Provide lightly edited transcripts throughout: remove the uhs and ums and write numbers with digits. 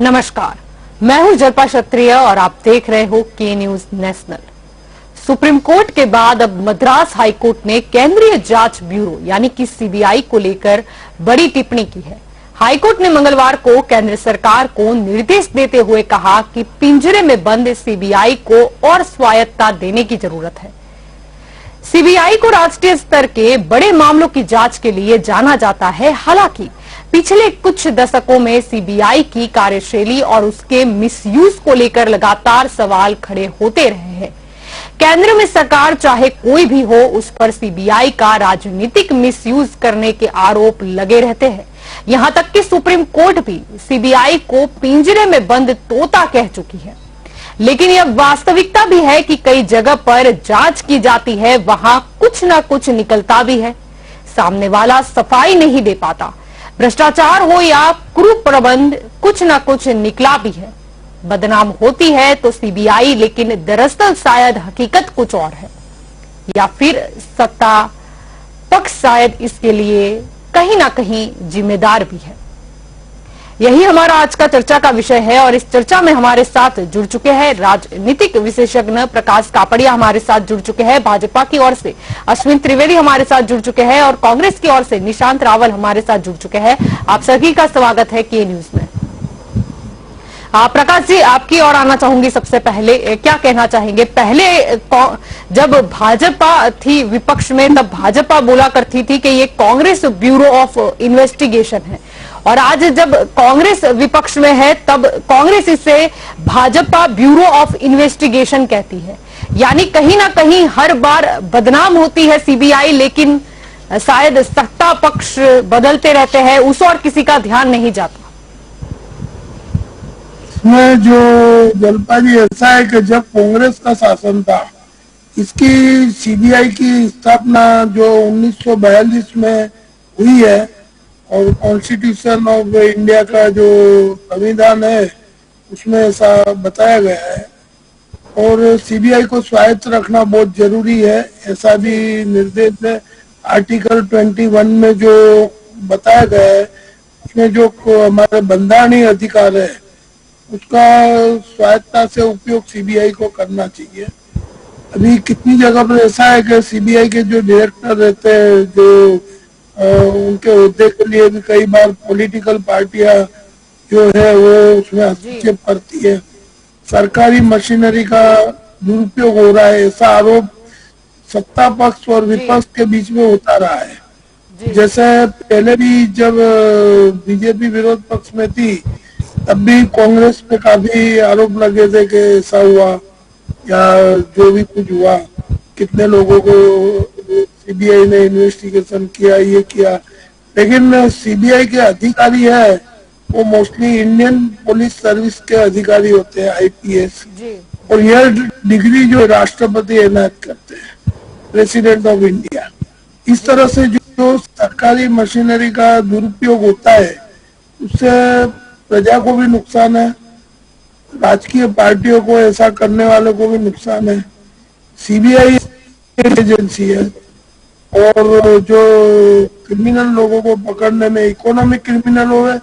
नमस्कार, मैं हूं जल्पा क्षत्रिय और आप देख रहे हो के न्यूज नेशनल। सुप्रीम कोर्ट के बाद अब मद्रास हाई कोर्ट ने केंद्रीय जांच ब्यूरो यानी कि सीबीआई को लेकर बड़ी टिप्पणी की है। हाई कोर्ट ने मंगलवार को केंद्र सरकार को निर्देश देते हुए कहा कि पिंजरे में बंद सीबीआई को और स्वायत्तता देने की जरूरत है। सीबीआई को राष्ट्रीय स्तर के बड़े मामलों की जांच के लिए जाना जाता है। हालांकि पिछले कुछ दशकों में सीबीआई की कार्यशैली और उसके मिसयूज को लेकर लगातार सवाल खड़े होते रहे हैं। केंद्र में सरकार चाहे कोई भी हो, उस पर सीबीआई का राजनीतिक मिसयूज करने के आरोप लगे रहते हैं। यहां तक कि सुप्रीम कोर्ट भी सीबीआई को पिंजरे में बंद तोता कह चुकी है। लेकिन यह वास्तविकता भी है कि कई जगह पर जांच की जाती है, वहां कुछ न कुछ निकलता भी है। सामने वाला सफाई नहीं दे पाता। भ्रष्टाचार हो या कुप्रबंध, कुछ न कुछ निकला भी है। बदनाम होती है तो सीबीआई, लेकिन दरअसल शायद हकीकत कुछ और है, या फिर सत्ता पक्ष शायद इसके लिए कहीं ना कहीं जिम्मेदार भी है। यही हमारा आज का चर्चा का विषय है और इस चर्चा में हमारे साथ जुड़ चुके हैं राजनीतिक विशेषज्ञ प्रकाश कापड़िया हमारे साथ जुड़ चुके हैं, भाजपा की ओर से अश्विन त्रिवेदी हमारे साथ जुड़ चुके हैं और कांग्रेस की ओर से निशांत रावल हमारे साथ जुड़ चुके हैं। आप सभी का स्वागत है के न्यूज में। प्रकाश जी, आपकी ओर आना चाहूंगी। सबसे पहले क्या कहना चाहेंगे? पहले जब भाजपा थी विपक्ष में, तब भाजपा बोला करती थी कि ये कांग्रेस ब्यूरो ऑफ इन्वेस्टिगेशन है, और आज जब कांग्रेस विपक्ष में है तब कांग्रेस इसे भाजपा ब्यूरो ऑफ इन्वेस्टिगेशन कहती है। यानी कहीं ना कहीं हर बार बदनाम होती है सीबीआई, लेकिन शायद सत्ता पक्ष बदलते रहते हैं, उस और किसी का ध्यान नहीं जाता। इसमें जो जल्पा जी ऐसा है कि जब कांग्रेस का शासन था, इसकी सीबीआई की स्थापना जो 1942 में हुई है और कॉन्स्टिट्यूशन ऑफ इंडिया का जो संविधान है उसमें ऐसा बताया गया है, और सीबीआई को स्वायत्त रखना बहुत जरूरी है, ऐसा भी निर्देश है। आर्टिकल 21 में जो बताया गया है उसमें जो हमारे बंधारणीय अधिकार है उसका स्वायत्तता से उपयोग सीबीआई को करना चाहिए। अभी कितनी जगह पर ऐसा है कि सीबीआई के जो डायरेक्टर रहते हैं, जो उनके हुद्दे के लिए भी कई बार पॉलिटिकल पार्टियां जो है वो उसमें हस्तक्षेप करती है, सरकारी मशीनरी का दुरुपयोग हो रहा है, ऐसा आरोप सत्ता पक्ष और विपक्ष के बीच में होता रहा है। जैसे पहले भी जब बीजेपी विरोध पक्ष में थी तब भी कांग्रेस पे काफी आरोप लगे थे कि ऐसा हुआ या जो भी कुछ हुआ, कितने लोगों को सीबीआई ने इन्वेस्टिगेशन किया, ये किया। लेकिन सीबीआई के अधिकारी है वो मोस्टली इंडियन पुलिस सर्विस के अधिकारी होते हैं, आईपीएस, और यह डिग्री जो राष्ट्रपति एनायत करते हैं, प्रेसिडेंट ऑफ इंडिया। इस तरह से जो सरकारी मशीनरी का दुरुपयोग होता है उससे प्रजा को भी नुकसान है, राजकीय पार्टियों को ऐसा करने वालों को भी नुकसान है। सीबीआई एजेंसी है और जो क्रिमिनल लोगों को पकड़ने में, इकोनॉमिक क्रिमिनल हो गए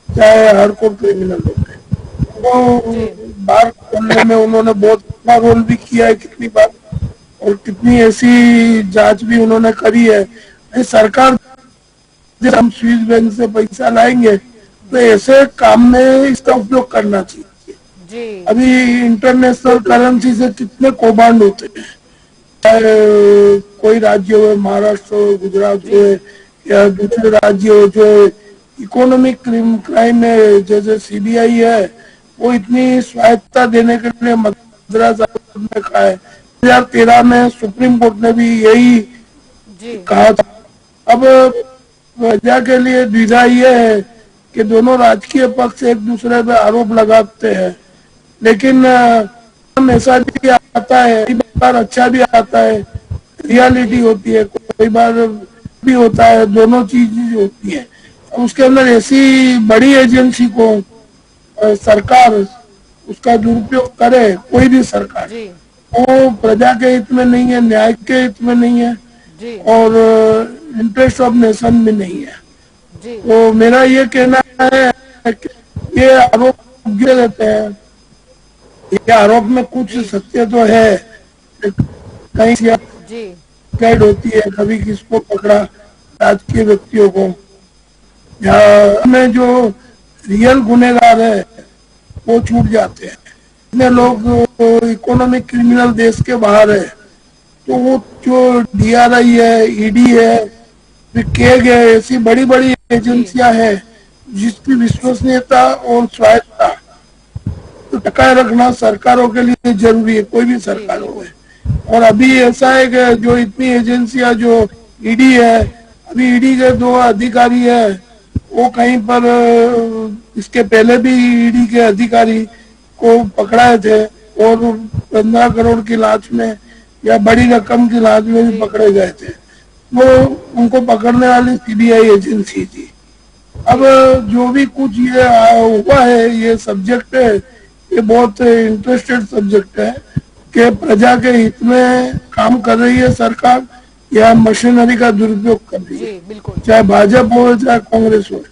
चाहे हार्डकोर क्रिमिनल हो गए, वो बार खोलने में उन्होंने बहुत बड़ा रोल भी किया है कितनी बार, और कितनी ऐसी जांच भी उन्होंने करी है। सरकार जब हम स्विस बैंक से पैसा लाएंगे तो ऐसे काम में इसका उपयोग करना चाहिए। अभी इंटरनेशनल करेंसी से कितने कौभांड होते हैं, कोई राज्य हो, महाराष्ट्र हो, गुजरात हो या दूसरे राज्य हो, जो इकोनॉमिक क्राइम में जैसे सीबीआई है वो इतनी स्वायत्तता देने के लिए मद्रास ने कहा है। 2013 में सुप्रीम कोर्ट ने भी यही कहा था। अब वजह के लिए द्विधा ये है कि दोनों राजकीय पक्ष एक दूसरे पे आरोप लगाते हैं, लेकिन ऐसा भी आता है, कई बार अच्छा भी आता है, रियलिटी होती है, कई बार भी होता है, दोनों चीज होती है। उसके अंदर ऐसी बड़ी एजेंसी को सरकार उसका दुरुपयोग करे, कोई भी सरकार, वो प्रजा के हित में नहीं है, न्याय के हित में नहीं है और इंटरेस्ट ऑफ नेशन भी नहीं है। तो मेरा ये कहना है कि ये आरोप गिर रहते हैं। ये आरोप में कुछ सत्य तो है, कहीं जी कैद होती है, कभी किसको पकड़ा, राजकीय व्यक्तियों को, या में जो रियल गुनेगार है वो छूट जाते हैं। इतने लोग इकोनॉमिक क्रिमिनल देश के बाहर है, तो वो जो DRI है, ED है, फिर केग है, ऐसी बड़ी बड़ी एजेंसियां हैं जिसकी विश्वसनीयता और स्वायत्ता तो टकाए रखना सरकारों के लिए जरूरी है, कोई भी सरकार हो। और अभी ऐसा है कि जो इतनी एजेंसियां जो ईडी है, अभी ईडी के 2 अधिकारी है, वो कहीं पर इसके पहले भी ईडी के अधिकारी को पकड़ाए थे और 15 करोड़ की लांच में या बड़ी रकम की लांच में भी पकड़े गए थे। वो उनको पकड़ने वाली CBI एजेंसी थी। अब जो भी कुछ ये हुआ है, ये सब्जेक्ट है, ये बहुत इंटरेस्टेड सब्जेक्ट है कि प्रजा के हित में काम कर रही है सरकार या मशीनरी का दुरुपयोग कर रही है, बिल्कुल। चाहे भाजपा हो चाहे कांग्रेस हो।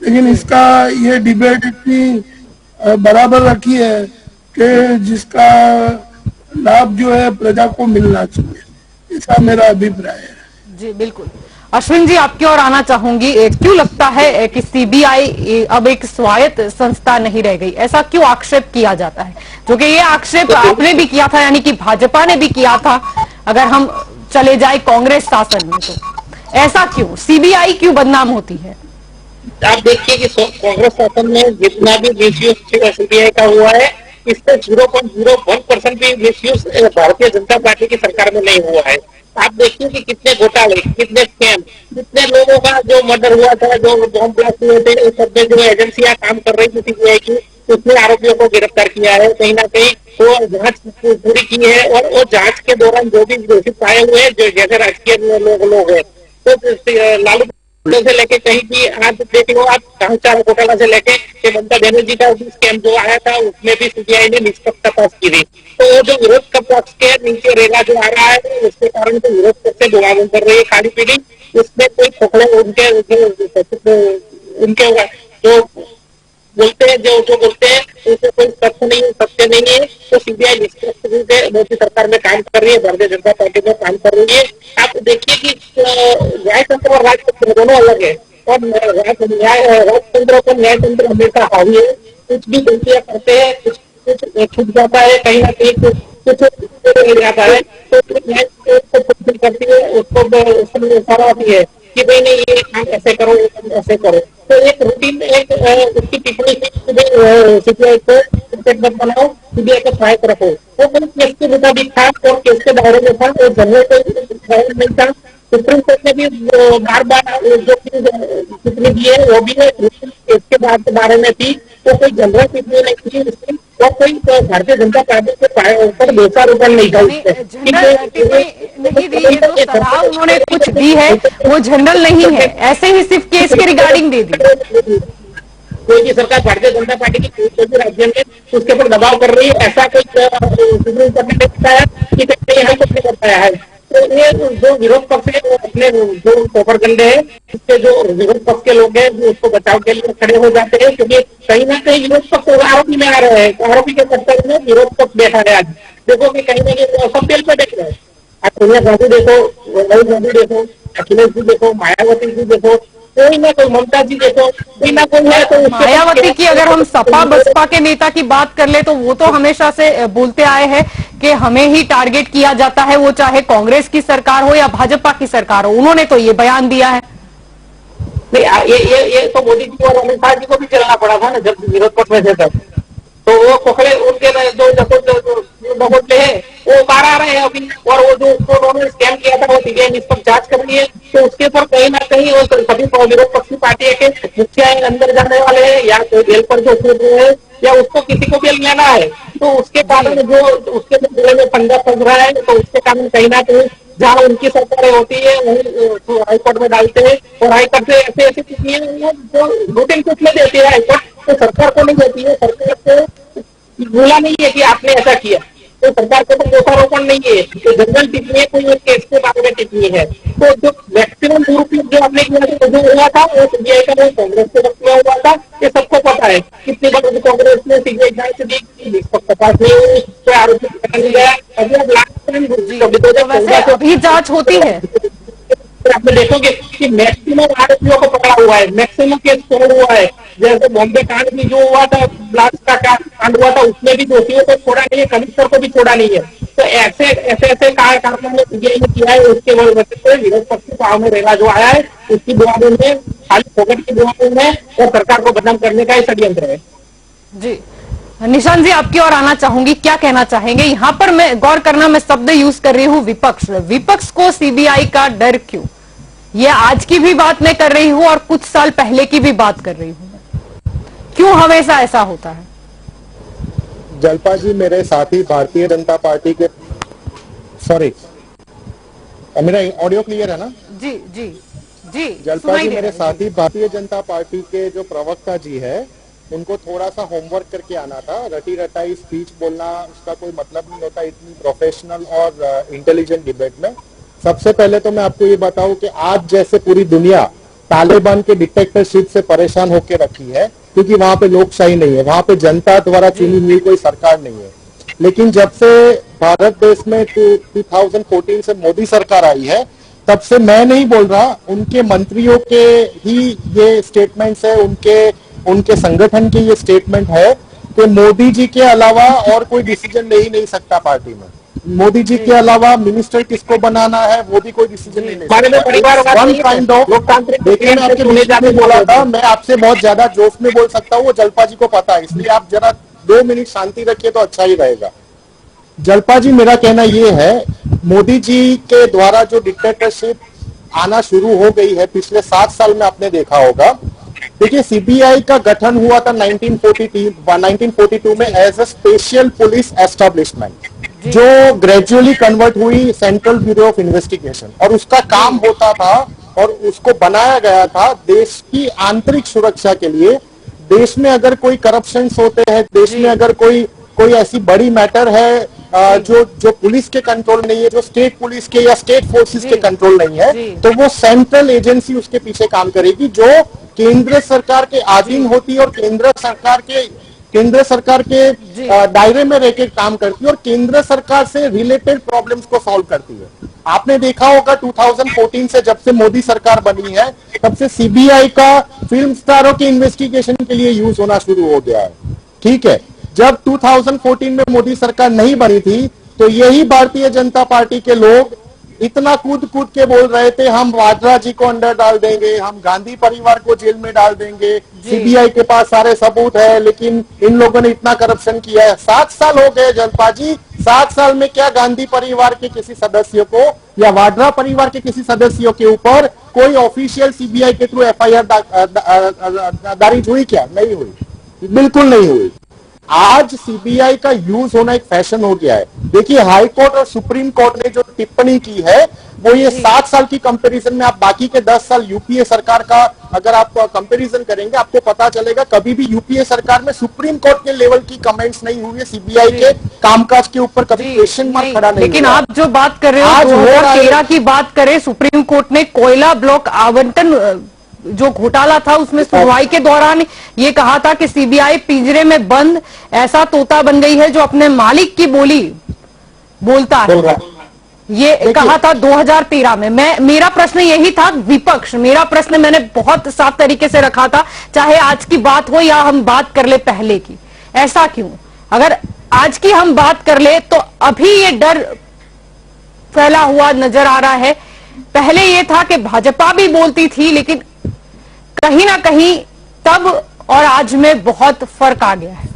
लेकिन इसका ये डिबेट इतनी बराबर रखी है कि जिसका लाभ जो है प्रजा को मिलना चाहिए, ऐसा मेरा अभिप्राय है। जी बिल्कुल। अश्विन जी, आपकी ओर आना चाहूंगी। क्यों लगता है कि CBI अब एक स्वायत्त संस्था नहीं रह गई? ऐसा क्यों आक्षेप किया जाता है? जो कि ये आक्षेप आपने भी किया था, यानी कि भाजपा ने भी किया था, अगर हम चले जाए कांग्रेस शासन में, तो ऐसा क्यों? CBI क्यों बदनाम होती है? आप देखिए कि कांग्रेस शासन में जितना भी मिसयूज CBI का हुआ है, इससे 0.01% भी मिसयूज भारतीय जनता पार्टी की सरकार में नहीं हुआ है। आप देखिए कि कितने घोटाले, कितने स्कैम, कितने लोगों का जो मर्डर हुआ था, जो बॉम्ब ब्लास्ट हुए थे, इस सब में जो एजेंसियां काम कर रही थी CBI की, उसने आरोपियों को गिरफ्तार किया है। कहीं ना कहीं वो जांच पूरी की है और वो जांच के दौरान जो भी दोषी पाए हुए हैं, जो जैसे राजकीय लोग हैं, तो लालू से लेके कहीं भी आज देख लो आप, चार घोटाला से लेके ममता बनर्जी का स्कैम जो आया था, उसमें भी CBI ने निष्पक्ष तपास की थी। तो वो जो विरोध का पक्ष के नीचे रेगा जो आ रहा है, उसके कारण तो विरोध पक्ष से गुमागुम कर रही है खाली पीली। इसमें कोई खोखले उनके जो बोलते हैं, जो बोलते हैं उसमें कोई सत्य नहीं है। तो CBI निष्पक्ष रूप से मोदी सरकार में काम कर रही है, भारतीय जनता पार्टी में काम कर रही है। आप देखिए कि न्यायतंत्र और राजतंत्र दोनों अलग है, और राजतंत्र पर न्यायतंत्र हमेशा हावी है। कुछ भी गलतियां करते हैं, कुछ छूट जाता है, कहीं ना कहीं कुछ रह जाता है, तो न्याय को करती है, उसको सराहती है कि भाई नहीं, ये काम ऐसे करो, ये काम ऐसे करो। तो एक रूटीन, एक उसकी टिप्पणी CBI को मत बनाओ, CBI को सहायक रखो। वो कोई केस के मुताबिक था और केस के दायरे में था, और जनरल कोई नहीं था। सुप्रीम कोर्ट ने भी बार बार जो टिप्पणी दी है वो भी केस के बारे में थी, तो कोई जनरल टिप्पणी नहीं थी उसकी, और कोई भारतीय जनता पार्टी के ऊपर दोषारोपण नहीं था। जनरल टिप्पणी नहीं दी है, जो सलाह उन्होंने कुछ दी है वो जनरल नहीं है, ऐसे ही सिर्फ केस के रिगार्डिंग दे दी। कोई भी सरकार भारतीय जनता पार्टी की कोई भी राज्य में उसके ऊपर दबाव कर रही है, ऐसा कोई सुप्रीम कोर्ट ने बताया कि कहीं हम कुछ नहीं कर पाया है। तो ये जो विरोध पक्ष है, वो अपने जो प्रोपेगेंडा है, इसके जो विरोध पक्ष के लोग हैं, वो उसको बचाव के लिए खड़े हो जाते हैं, क्योंकि कहीं ना कहीं विरोध पक्ष आरोपी में आ रहे हैं। आरोपी के कर्तव्य में विरोध पक्ष बैठा है। आज देखो कि कहीं ना कहीं सब जेल पे बैठ रहे हैं। आप सोनिया गांधी देखो, राहुल गांधी देखो, अखिलेश जी देखो, मायावती जी देखो, कोई ना कोई, ममता जी देखो, कोई ना कोई है। तो मायावती की अगर हम सपा बसपा के नेता की बात कर ले, तो वो तो हमेशा से बोलते आए हैं कि हमें ही टारगेट किया जाता है, वो चाहे कांग्रेस की सरकार हो या भाजपा की सरकार हो। उन्होंने तो ये बयान दिया है। नहीं, ये तो मोदी जी और अमित शाह जी को भी चलना पड़ा था ना, जब विरोध पक्ष में थे तब। तो वो खोखले उनके जो बगोटे हैं वो बाहर आ रहे हैं अभी, और वो जो उन्होंने स्कैम किया था वो CBI निष्पक्ष जांच कर रही है। तो उसके ऊपर कहीं ना कहीं वो सभी विरोध पक्षी पार्टी के मुखिया अंदर जाने वाले हैं, या कोई जेल पर जो छूट रहे हैं, या उसको किसी को बेल लेना है, तो उसके कारण जो उसके जिले में पंजा फंस रहा है, तो उसके कारण कहीं ना कहीं जहाँ उनकी सरकारें होती है वही हाईकोर्ट में डालते हैं, और हाईकोर्ट से ऐसे टिप्पणियां जो रूटीन कुछ में देती है हाईकोर्ट, तो सरकार को नहीं देती है। सरकार को बोला नहीं है कि आपने ऐसा किया, तो सरकार को तो दोषारोपण नहीं है, तो जनरल टिप्पणी कोई एक केस के बारे में टिप्पणी है। तो जो मैक्सिमम दुरुपयोग जो आपने किया जो हुआ था, वो CBI का, वो कांग्रेस के वक्त में हुआ था, ये सबको पता आता है, कितनी बार कांग्रेस ने सीबीआई जांच दी, तपास नहीं हुई, कोई आरोपी पकड़ा नहीं गया। अभी अब लास्ट टाइम जी, तो वैसे अभी जांच होती है? आपने देखोगे कि मैक्सिमम आरोपियों को पकड़ा हुआ है, मैक्सिमम केस सॉल्व हुआ है। जैसे बॉम्बे कांड में जो हुआ था, ब्लास्ट का कांड हुआ था, उसमें भी दोषियों को छोड़ा नहीं है, कमिश्नर को भी छोड़ा नहीं है। तो ऐसे कारनामे सीबीआई ने किया है, उसके वजह से विरोध पक्ष को में रेला जो आया है, उसकी बुआई में खाली फोकट की बुआई में और सरकार को बदनाम करने का ही षड्यंत्र है। जी, निशान जी आपकी ओर आना चाहूंगी, क्या कहना चाहेंगे? यहाँ पर मैं गौर करना, मैं शब्द यूज कर रही हूँ विपक्ष। विपक्ष को सीबीआई का डर क्यों? ये आज की भी बात मैं कर रही हूँ और कुछ साल पहले की भी बात कर रही हूँ, क्यों हमेशा ऐसा होता है? जलपा जी मेरे साथी भारतीय जनता पार्टी के, सॉरी मेरा ऑडियो क्लियर है ना? जी जी जी, जलपा जी मेरे साथी भारतीय जनता पार्टी के जो प्रवक्ता जी है, उनको थोड़ा सा होमवर्क करके आना था। रटी रटाई स्पीच बोलना उसका कोई मतलब नहीं होता इतनी प्रोफेशनल और इंटेलिजेंट डिबेट में। सबसे पहले तो मैं आपको ये बताऊं कि आज जैसे पूरी दुनिया तालिबान के डिक्टेटरशिप से परेशान होकर रखी है, क्योंकि वहां पे लोकशाही नहीं है, वहां पे जनता द्वारा चुनी हुई कोई सरकार नहीं है। लेकिन जब से भारत देश में 2014 से मोदी सरकार आई है, तब से मैं नहीं बोल रहा, उनके मंत्रियों के ही ये स्टेटमेंट्स है, उनके संगठन के ये स्टेटमेंट है कि मोदी जी के अलावा और कोई डिसीजन ले ही नहीं सकता पार्टी में। मोदी जी के अलावा मिनिस्टर किसको बनाना है वो भी कोई डिसीजन नहीं ले सकता। वन काइंड ऑफ, देखिए मैं आपके बीच में बोला था, मैं आपसे बहुत ज्यादा जोश में बोल सकता हूँ, वो जलपा जी को पता है, इसलिए आप जरा 2 मिनट शांति रखिए तो अच्छा ही रहेगा। जलपा जी मेरा कहना ये है, मोदी जी के द्वारा जो डिक्टेटरशिप आना शुरू हो गई है पिछले 7 साल में, आपने देखा होगा। देखिए सीबीआई का गठन हुआ था 1942 में as a special police establishment, जो ग्रेजुअली कन्वर्ट हुई सेंट्रल ब्यूरो ऑफ इन्वेस्टिगेशन, और उसका काम होता था और उसको बनाया गया था देश की आंतरिक सुरक्षा के लिए। देश में अगर कोई करप्शन होते हैं, देश में अगर कोई ऐसी बड़ी मैटर है जो पुलिस के कंट्रोल नहीं है, जो स्टेट पुलिस के या स्टेट फोर्सेस के कंट्रोल नहीं है, तो वो सेंट्रल एजेंसी उसके पीछे काम करेगी, जो केंद्र सरकार के अधीन होती है और केंद्र सरकार के दायरे में रहकर काम करती है और केंद्र सरकार से रिलेटेड प्रॉब्लम्स को सॉल्व करती है। आपने देखा होगा 2014 से जब से मोदी सरकार बनी है, तब से सीबीआई का फिल्म स्टारों के इन्वेस्टिगेशन के लिए यूज होना शुरू हो गया है। ठीक है, जब 2014 में मोदी सरकार नहीं बनी थी, तो यही भारतीय जनता पार्टी के लोग इतना कूद के बोल रहे थे, हम वाड्रा जी को अंदर डाल देंगे, हम गांधी परिवार को जेल में डाल देंगे, सीबीआई के पास सारे सबूत है, लेकिन इन लोगों ने इतना करप्शन किया है। 7 साल हो गए जलपा जी, 7 साल में क्या गांधी परिवार के किसी सदस्य को या वाड्रा परिवार के किसी सदस्यों के ऊपर कोई ऑफिशियल सीबीआई के थ्रू एफआईआर दर्ज हुई? क्या नहीं हुई, बिल्कुल नहीं हुई। आज सीबीआई का यूज होना एक फैशन हो गया है। देखिए हाई कोर्ट और सुप्रीम कोर्ट ने जो टिप्पणी की है, वो ये 7 साल की कंपैरिजन में आप बाकी के 10 साल यूपीए सरकार का अगर आप कंपैरिजन करेंगे, आपको पता चलेगा कभी भी यूपीए सरकार में सुप्रीम कोर्ट के लेवल की कमेंट्स नहीं हुई है सीबीआई के कामकाज के ऊपर, कभी क्वेश्चन मार्क खड़ा नहीं। लेकिन आप जो बात कर रहे हो 2013 की बात करें, सुप्रीम कोर्ट ने कोयला ब्लॉक आवंटन जो घोटाला था उसमें सुनवाई के दौरान ये कहा था कि सीबीआई पिंजरे में बंद ऐसा तोता बन गई है जो अपने मालिक की बोली बोलता है, ये कहा था 2013 में। मेरा प्रश्न यही था, विपक्ष, मेरा प्रश्न मैंने बहुत साफ तरीके से रखा था, चाहे आज की बात हो या हम बात कर ले पहले की, ऐसा क्यों? अगर आज की हम बात कर ले तो अभी ये डर फैला हुआ नजर आ रहा है। पहले ये था कि भाजपा भी बोलती थी, लेकिन कहीं ना कहीं तब और आज में बहुत फर्क आ गया है।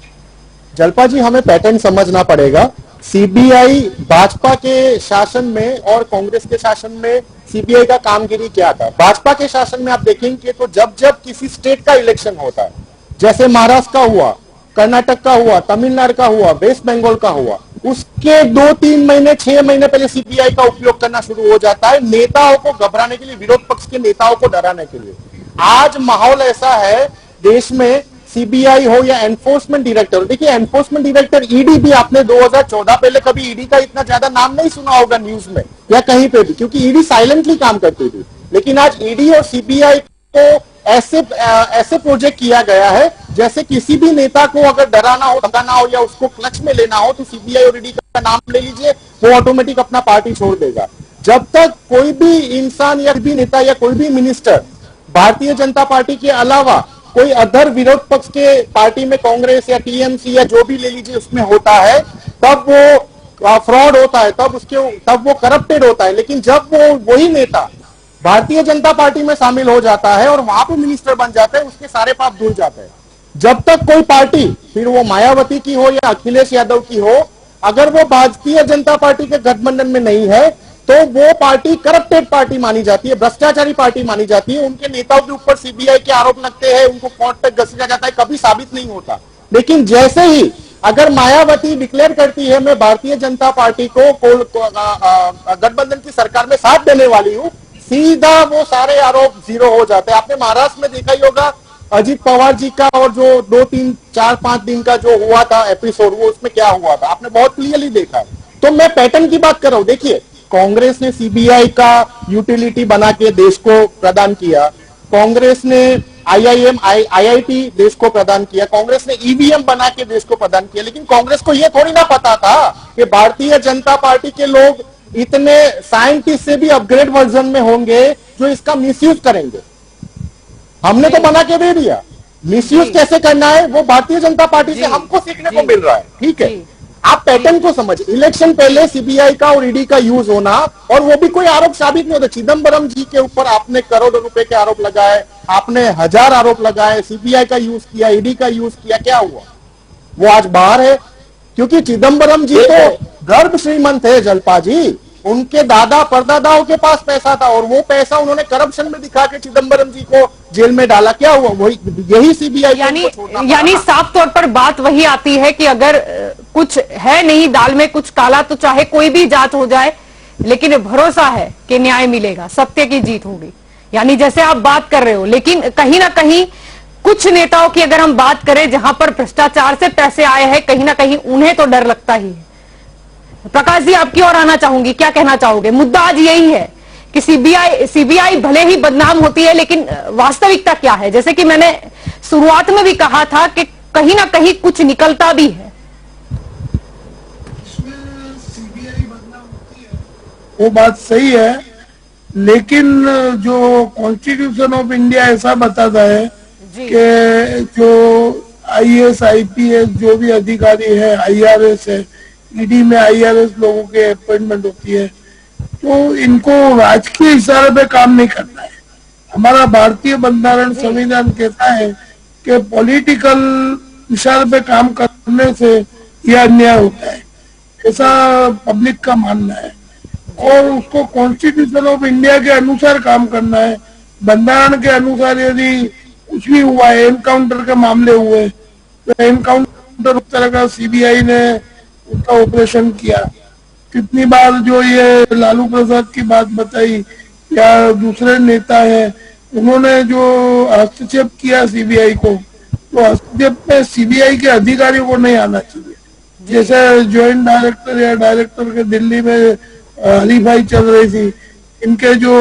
जलपा जी हमें पैटर्न समझना पड़ेगा। सीबीआई भाजपा के शासन में और कांग्रेस के शासन में सीबीआई का कामगिरी क्या था? भाजपा के शासन में आप देखेंगे तो जब जब किसी स्टेट का इलेक्शन होता है, जैसे महाराष्ट्र का हुआ, कर्नाटक का हुआ, तमिलनाडु का हुआ, वेस्ट बंगाल का हुआ, उसके 2-3 महीने 6 महीने पहले सीबीआई का उपयोग करना शुरू हो जाता है, नेताओं को घबराने के लिए, विरोध पक्ष के नेताओं को डराने के लिए। आज माहौल ऐसा है देश में, सीबीआई हो या एनफोर्समेंट डायरेक्टर, देखिए एनफोर्समेंट डायरेक्टर ईडी भी आपने 2014 पहले कभी ईडी का इतना ज्यादा नाम नहीं सुना होगा न्यूज में या कहीं पे भी, क्योंकि ईडी साइलेंटली काम करती थी। लेकिन आज ईडी और सीबीआई को ऐसे प्रोजेक्ट किया गया है जैसे किसी भी नेता को अगर डराना हो, धमकाना हो या उसको क्लच में लेना हो तो सीबीआई और ईडी का नाम ले लीजिए, वो ऑटोमेटिक अपना पार्टी छोड़ देगा। जब तक कोई भी इंसान या भी नेता या कोई भी मिनिस्टर भारतीय जनता पार्टी के अलावा कोई अदर विरोध पक्ष के पार्टी में, कांग्रेस या टीएमसी या जो भी ले लीजिए उसमें होता है, तब वो फ्रॉड होता है, तब वो करप्टेड होता है। लेकिन जब वो वही नेता भारतीय जनता पार्टी में शामिल हो जाता है और वहां पे मिनिस्टर बन जाता है, उसके सारे पाप धुल जाते हैं। जब तक कोई पार्टी, फिर वो मायावती की हो या अखिलेश यादव की हो, अगर वो भारतीय जनता पार्टी के गठबंधन में नहीं है तो वो पार्टी करप्टेड पार्टी मानी जाती है, भ्रष्टाचारी पार्टी मानी जाती है। उनके नेताओं के ऊपर सीबीआई के आरोप लगते हैं, उनको कोर्ट तक घसीटा जाता है, कभी साबित नहीं होता। लेकिन जैसे ही अगर मायावती डिक्लेयर करती है मैं भारतीय जनता पार्टी को गठबंधन की सरकार में साथ देने वाली हूं, सीधा वो सारे आरोप जीरो हो जाते हैं। आपने महाराष्ट्र में देखा ही होगा, अजीत पवार जी का और जो 2-3-4-5 दिन का जो हुआ था एपिसोड, वो उसमें क्या हुआ था आपने बहुत क्लियरली देखा है। तो मैं पैटर्न की बात कर रहा हूं। देखिए, कांग्रेस ने सीबीआई का यूटिलिटी बना के देश को प्रदान किया, कांग्रेस ने आईआईएम आईआईटी देश को प्रदान किया, कांग्रेस ने ईवीएम बना के देश को प्रदान किया। लेकिन कांग्रेस को यह थोड़ी ना पता था कि भारतीय जनता पार्टी के लोग इतने साइंटिस्ट से भी अपग्रेड वर्जन में होंगे जो इसका मिसयूज करेंगे। हमने तो बना के दे दिया, मिसयूज कैसे करना है वो भारतीय जनता पार्टी से हमको सीखने को मिल रहा है। ठीक है, आप पैटर्न को समझिए। इलेक्शन पहले सीबीआई का और ईडी का यूज होना, और वो भी कोई आरोप साबित नहीं होता। चिदंबरम जी के ऊपर आपने करोड़ों रुपए के आरोप लगाए, आपने 1000 आरोप लगाए, सीबीआई का यूज किया, ईडी का यूज किया, क्या हुआ? वो आज बाहर है क्योंकि चिदंबरम जी तो गर्भ श्रीमंत है जलपा जी, उनके दादा परदादाओं के पास पैसा था और वो पैसा उन्होंने करप्शन में दिखा के चिदंबरम जी को जेल में डाला। क्या हुआ? वही यही सीबीआई यानी साफ तौर पर बात वही आती है कि अगर कुछ है नहीं दाल में कुछ काला, तो चाहे कोई भी जांच हो जाए लेकिन भरोसा है कि न्याय मिलेगा, सत्य की जीत होगी। यानी जैसे आप बात कर रहे हो, लेकिन कहीं ना कहीं कुछ नेताओं की अगर हम बात करें जहां पर भ्रष्टाचार से पैसे आए हैं, कहीं ना कहीं उन्हें तो डर लगता ही है। प्रकाश जी, आपकी ओर आना चाहूंगी, क्या कहना चाहोगे? मुद्दा आज यही है कि सीबीआई भले ही बदनाम होती है, लेकिन वास्तविकता क्या है? जैसे कि मैंने शुरुआत में भी कहा था कि कहीं ना कहीं कुछ निकलता भी है। सीबीआई बदनाम होती है, वो बात सही है, लेकिन जो कॉन्स्टिट्यूशन ऑफ इंडिया ऐसा बताता है कि जो आईएएस आईपीएस जो भी अधिकारी है, आईआरएस है, ईडी में आईआरएस लोगों के अपॉइंटमेंट होती है, तो इनको राजकीय इशारे पे काम नहीं करना है। हमारा भारतीय बंधारण संविधान कहता है कि पॉलिटिकल इशारे पे काम करने से यह अन्याय होता है, ऐसा पब्लिक का मानना है। और उसको कॉन्स्टिट्यूशन ऑफ इंडिया के अनुसार काम करना है। बंधारण के अनुसार यदि कुछ भी हुआ है, एनकाउंटर के मामले हुए, तो एनकाउंटर उस तरह का सीबीआई ने उसका ऑपरेशन किया। कितनी बार जो ये लालू प्रसाद की बात बताई या दूसरे नेता है, उन्होंने जो हस्तक्षेप किया सीबीआई को, तो हस्तक्षेप में सीबीआई के अधिकारियों को नहीं आना चाहिए। जैसे ज्वाइंट डायरेक्टर या डायरेक्टर के दिल्ली में हरीफाई चल रही थी, इनके जो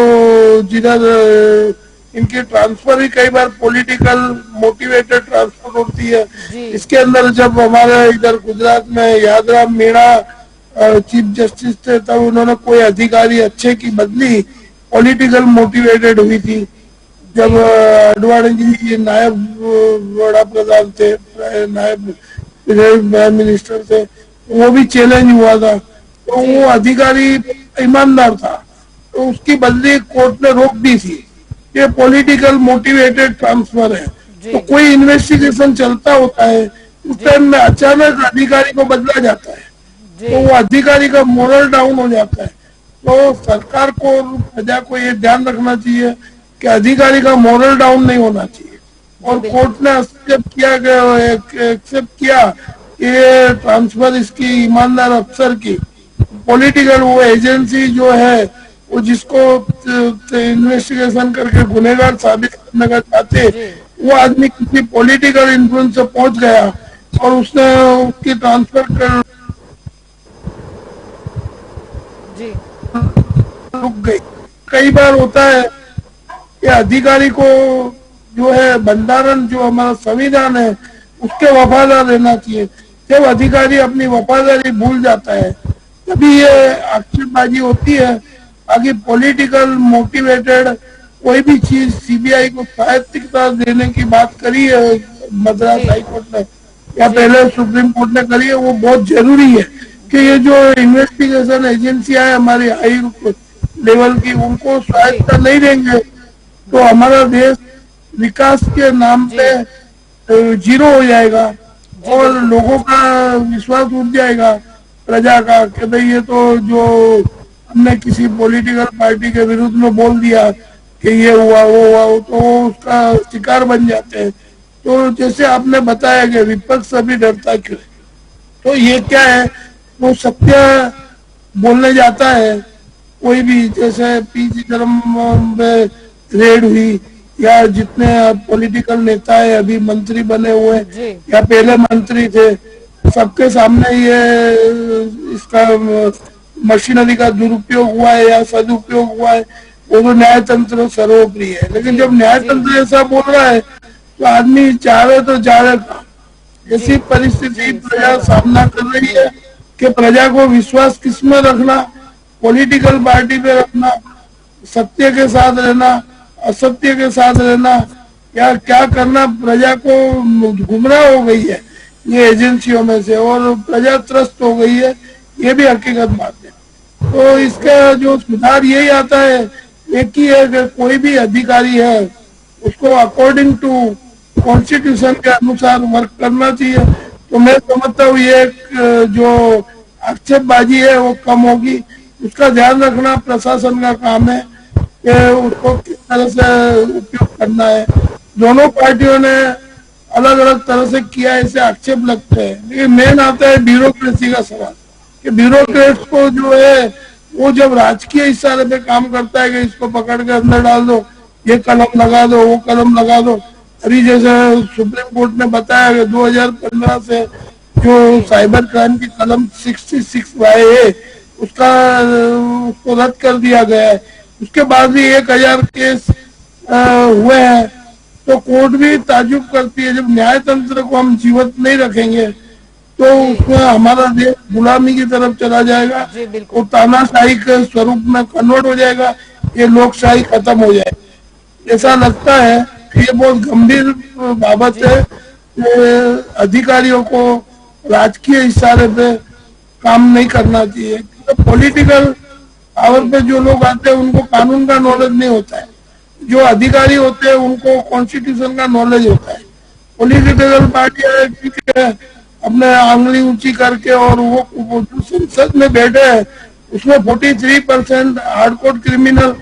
जिधर इनकी ट्रांसफर ही कई बार पॉलिटिकल मोटिवेटेड ट्रांसफर होती है। इसके अंदर जब हमारे इधर गुजरात में यादराम मीणा चीफ जस्टिस थे, तब उन्होंने कोई अधिकारी अच्छे की बदली पॉलिटिकल मोटिवेटेड हुई थी। जब अडवाणी जी नायब वड़ा प्रधान थे, नायब प्राइम मिनिस्टर थे, वो भी चैलेंज हुआ था, तो वो अधिकारी ईमानदार था, तो उसकी बदली कोर्ट ने रोक दी थी। ये पॉलिटिकल मोटिवेटेड ट्रांसफर है। तो कोई इन्वेस्टिगेशन चलता होता है, उस टाइम में अचानक अधिकारी को बदला जाता है, तो वो अधिकारी का मोरल डाउन हो जाता है। तो सरकार को, प्रजा को ये ध्यान रखना चाहिए कि अधिकारी का मोरल डाउन नहीं होना चाहिए। और कोर्ट ने एक्सेप्ट किया कि ये ट्रांसफर इसकी ईमानदार अफसर की, पॉलिटिकल वो एजेंसी जो है वो जिसको इन्वेस्टिगेशन करके गुनहगार साबित करने का चाहते, वो आदमी किसी पॉलिटिकल इन्फ्लुएंस से पहुंच गया और उसने उसकी ट्रांसफर कर रुक गई। कई बार होता है कि अधिकारी को जो है बंधारण, जो हमारा संविधान है, उसके वफादार रहना चाहिए। जब अधिकारी अपनी वफादारी भूल जाता है तभी ये आक्षेपबाजी होती है। बाकी पॉलिटिकल मोटिवेटेड कोई भी चीज सीबीआई को स्वायत्तता देने की बात करी है मद्रास हाईकोर्ट ने या पहले सुप्रीम कोर्ट ने करी है, वो बहुत जरूरी है कि ये जो इन्वेस्टिगेशन एजेंसियां है हमारी हाई लेवल की, उनको स्वायत्तता नहीं देंगे तो हमारा देश विकास के नाम पे जीरो हो जाएगा और लोगों का विश्वास उठ जाएगा प्रजा का कि भाई ये तो जो हमने किसी पॉलिटिकल पार्टी के विरुद्ध में बोल दिया कि ये हुआ वो हुआ, तो उसका शिकार बन जाते हैं। तो जैसे आपने बताया कि विपक्ष अभी डरता क्यों है, तो ये क्या है, वो सत्य बोलने जाता है कोई भी, जैसे पी चिदम्बरम में रेड हुई या जितने पॉलिटिकल नेता है अभी मंत्री बने हुए या पहले मंत्री थे, सबके सामने ये इसका मशीनरी का दुरुपयोग हुआ है या सदुपयोग हुआ है, वो तो न्यायतंत्र सर्वोपरि है। लेकिन जब न्यायतंत्र ऐसा बोल रहा है तो आदमी चाहे तो चाहे ऐसी परिस्थिति प्रजा सामना कर रही है कि प्रजा को विश्वास किसमें रखना, पॉलिटिकल पार्टी पे रखना, सत्य के साथ रहना, असत्य के साथ रहना, या क्या करना, प्रजा को गुमराह हो गई है ये एजेंसियों में से और प्रजा त्रस्त हो गई है, ये भी हकीकत बात है। तो इसका जो सुधार यही आता है, एक ही है कि कोई भी अधिकारी है उसको अकॉर्डिंग टू कॉन्स्टिट्यूशन के अनुसार वर्क करना चाहिए। तो मैं समझता हूँ ये जो आक्षेपबाजी है वो कम होगी, उसका ध्यान रखना प्रशासन का काम है कि उसको किस तरह से उपयोग करना है। दोनों पार्टियों ने अलग अलग तरह से किया, ऐसे आक्षेप लगते हैं, लेकिन मेन आता है ब्यूरोक्रेसी का सवाल कि ब्यूरोक्रेट्स को जो है वो जब राजकीय इशारे पे काम करता है कि इसको पकड़ के अंदर डाल दो, ये कलम लगा दो, वो कलम लगा दो। अभी जैसे सुप्रीम कोर्ट ने बताया कि 2015 से जो साइबर क्राइम की कलम 66Y है उसको रद्द कर दिया गया है। उसके बाद भी 1000 केस हुए हैं, तो कोर्ट भी ताजुब करती है। जब न्यायतंत्र को हम जीवित नहीं रखेंगे तो उसमें हमारा देश गुलामी की तरफ चला जाएगा और तानाशाही के स्वरूप में कन्वर्ट हो जाएगा, ये लोकशाही खत्म हो जाएगी। ऐसा लगता है कि ये बहुत गंभीर बाबत है। अधिकारियों को राजकीय इशारे पे काम नहीं करना चाहिए। तो पॉलिटिकल पावर पे जो लोग आते हैं उनको कानून का नॉलेज नहीं होता है, जो अधिकारी होते हैं उनको कॉन्स्टिट्यूशन का नॉलेज होता है। पॉलिटिकल पार्टी अपने आंगली ऊंची करके और वो जो संसद में बैठे हैं उसमें 43% हार्डकोर क्रिमिनल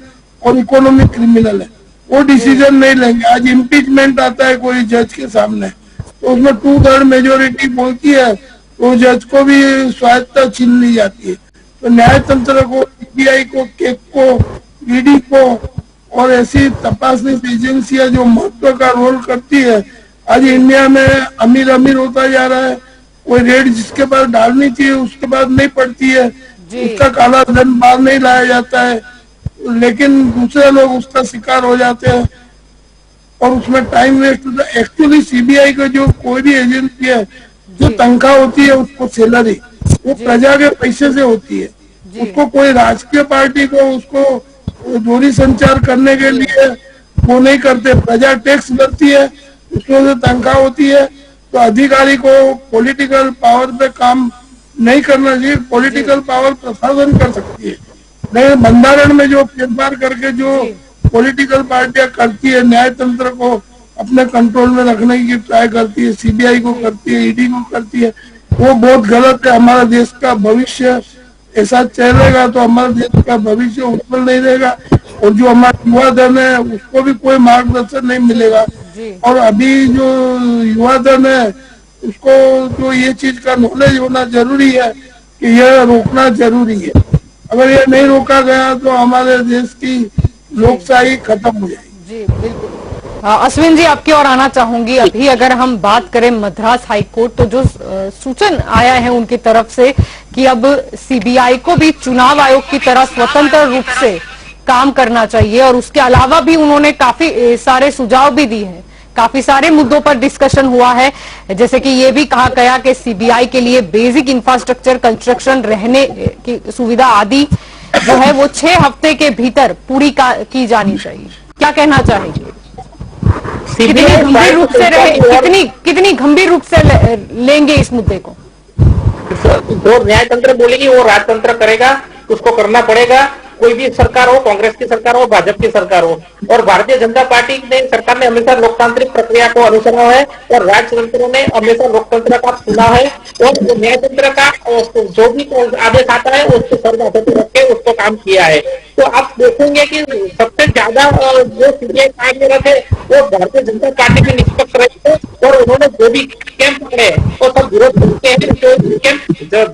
और इकोनॉमिक क्रिमिनल है, वो डिसीजन नहीं लेंगे। आज इम्पीचमेंट आता है कोई जज के सामने तो उसमें 2/3 मेजोरिटी बोलती है तो जज को भी स्वायत्तता छीन ली जाती है। तो न्यायतंत्र को, सीबीआई को, केक को, ईडी को और ऐसी तपासनी एजेंसियां जो महत्व का रोल करती है, आज इंडिया में अमीर अमीर होता जा रहा है। कोई रेड जिसके पास डालनी चाहिए उसके पास नहीं पड़ती है, उसका काला धन बाहर नहीं लाया जाता है, लेकिन दूसरे लोग उसका शिकार हो जाते हैं और उसमें टाइम वेस्ट होता है। एक्चुअली सीबीआई का जो कोई भी एजेंसी है, जो तनख्वाह होती है उसको सैलरी वो प्रजा के पैसे से होती है। उसको कोई राजकीय पार्टी को उसको दूरी संचार करने के लिए वो नहीं करते, प्रजा टैक्स भरती है, उसमें से तनख्वाह होती है। तो अधिकारी को पॉलिटिकल पावर पे काम नहीं करना चाहिए। पॉलिटिकल पावर प्रशासन कर सकती है, लेकिन बंधारण में जो फेरफार करके जो पॉलिटिकल पार्टियां करती है, न्यायतंत्र को अपने कंट्रोल में रखने की ट्राई करती है, सीबीआई को करती है, ईडी को करती है, वो बहुत गलत है। हमारा देश का भविष्य ऐसा चलेगा तो हमारा देश का भविष्य उज्जवल नहीं रहेगा और जो हमारा युवा धन है उसको भी कोई मार्गदर्शन नहीं मिलेगा। और अभी जो युवा धन है उसको जो ये चीज का नॉलेज होना जरूरी है कि यह रोकना जरूरी है। अगर ये नहीं रोका गया तो हमारे देश की लोकशाही खत्म हो जाएगी। जी बिल्कुल। अश्विन जी आपकी ओर आना चाहूंगी। अभी अगर हम बात करें मद्रास हाईकोर्ट, तो जो सूचन आया है उनकी तरफ से कि अब सीबीआई को भी चुनाव आयोग की तरह स्वतंत्र रूप से काम करना चाहिए और उसके अलावा भी उन्होंने काफी सारे सुझाव भी दिए हैं। काफी सारे मुद्दों पर डिस्कशन हुआ है, जैसे कि ये भी कहा गया कि सीबीआई के लिए बेसिक इंफ्रास्ट्रक्चर कंस्ट्रक्शन, रहने की सुविधा आदि जो है वो 6 हफ्ते के भीतर पूरी की जानी चाहिए। क्या कहना चाहेंगे? कितनी गंभीर रूप से कितनी गंभीर रूप से लेंगे इस मुद्दे को? जो न्यायतंत्र बोलेगी वो राजतंत्र करेगा, उसको करना पड़ेगा। कोई भी सरकार हो, कांग्रेस की सरकार हो, भाजपा की सरकार हो, और भारतीय जनता पार्टी ने सरकार ने हमेशा लोकतांत्रिक प्रक्रिया को अनुसरा है और राजतंत्र ने हमेशा लोकतंत्र का सुना है और न्यायतंत्र का जो भी आदेश आता है उसको सर्वहारा पे रख के उसको काम किया है। तो आप देखेंगे कि सबसे ज्यादा जो सीबीआई कार्यरत है वो भारतीय जनता पार्टी के निष्पक्ष रहे थे और उन्होंने जो भी कैंप पकड़े वो सब विरोध करते हैं। जो कैंप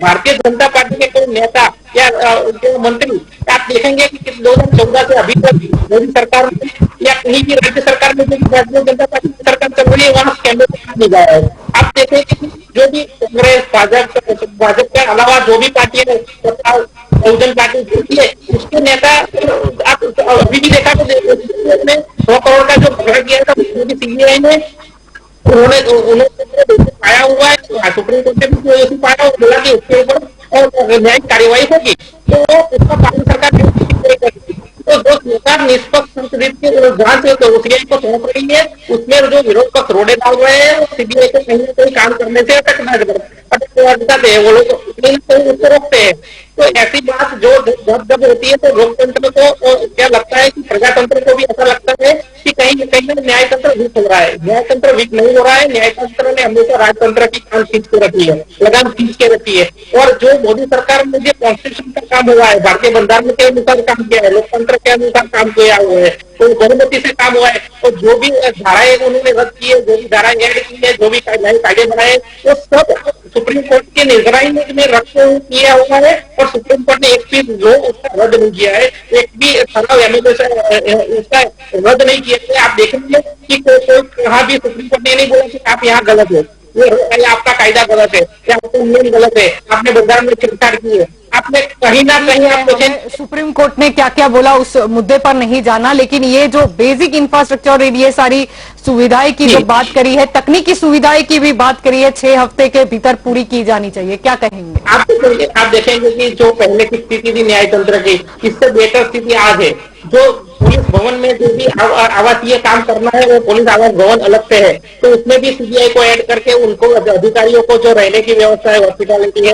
भारतीय जनता पार्टी के कोई नेता या जो मंत्री, आप देखेंगे कि 2014 से अभी तक मोदी सरकार में या कहीं भी राज्य सरकार में जो भारतीय जनता पार्टी की सरकार चल रही है वहां कैंडिडेट नहीं जा रहा है। आप देखेंगे कि जो भी कांग्रेस, भाजपा के अलावा जो भी पार्टी है, बहुजन पार्टी होती है, उसके नेता आप अभी भी देखा तो 100 करोड़ का जो घोटाला किया था सीबीआई ने, उन्होंने पाया हुआ है। सुप्रीम कोर्ट ने भी पाया और बोला कि उसके ऊपर और न्यायिक कार्यवाही होगी, तो उसका पालन सरकार नहीं करेगी। तो जो सरकार निष्पक्ष संसदीय जांच सीबीआई को सौंप रही है, उसमें जो विरोध पक्ष रोड़े डाल रहे हैं सीबीआई को कहीं ना कहीं काम करने से अटकाते हैं, वो लोग कहीं ना कहीं उसको रोकते हैं। तो ऐसी बात जो जब होती है तो लोकतंत्र को क्या लगता है कि प्रजातंत्र को भी ऐसा लगता है कि कहीं न कहीं न्यायतंत्र वीक हो रहा है। न्यायतंत्र वीक नहीं हो रहा है, न्यायतंत्र ने हमेशा राजतंत्र की कान खींच के रखी है, लगाम खींच के रखी है। और जो मोदी सरकार में जो कॉन्स्टिट्यूशन का काम हुआ है, भारतीय बंधारण के अनुसार काम किया है, लोकतंत्र के अनुसार काम किया हुआ है, तो बहुमति से काम हुआ है। और जो भी धाराएं उन्होंने रद्द की है, जो भी धाराएं ऐड की है, जो भी नए कायदे बनाए, वो सब सुप्रीम कोर्ट के निगरानी में रखते हुए किया हुआ है और सुप्रीम कोर्ट ने एक भी लो उसका रद्द नहीं किया है, एक भी ठराव उसका रद्द नहीं किया है। आप देखेंगे कि कोई कहाँ भी सुप्रीम कोर्ट ने नहीं बोला कि आप यहाँ गलत हो, ये आपका कायदा गलत है या आपका नियम गलत है, आपने बंधारण में छेड़छाड़ की है, आपने कहीं ना कहीं आप देखें सुप्रीम कोर्ट ने क्या क्या बोला उस मुद्दे पर नहीं जाना, लेकिन ये जो बेसिक इंफ्रास्ट्रक्चर और ये सारी सुविधाएं की जो बात करी है, तकनीकी सुविधाएं की भी बात करी है, 6 हफ्ते के भीतर पूरी की जानी चाहिए, क्या कहेंगे? आप देखेंगे कि जो पहले की स्थिति थी न्यायतंत्र की, इससे बेहतर स्थिति आज है। जो पुलिस भवन में जो भी आवासीय काम करना है वो पुलिस आवास भवन अलग से है, तो उसमें भी सीबीआई को ऐड करके उनको अधिकारियों को जो रहने की व्यवस्था है, हॉस्पिटलिटी है,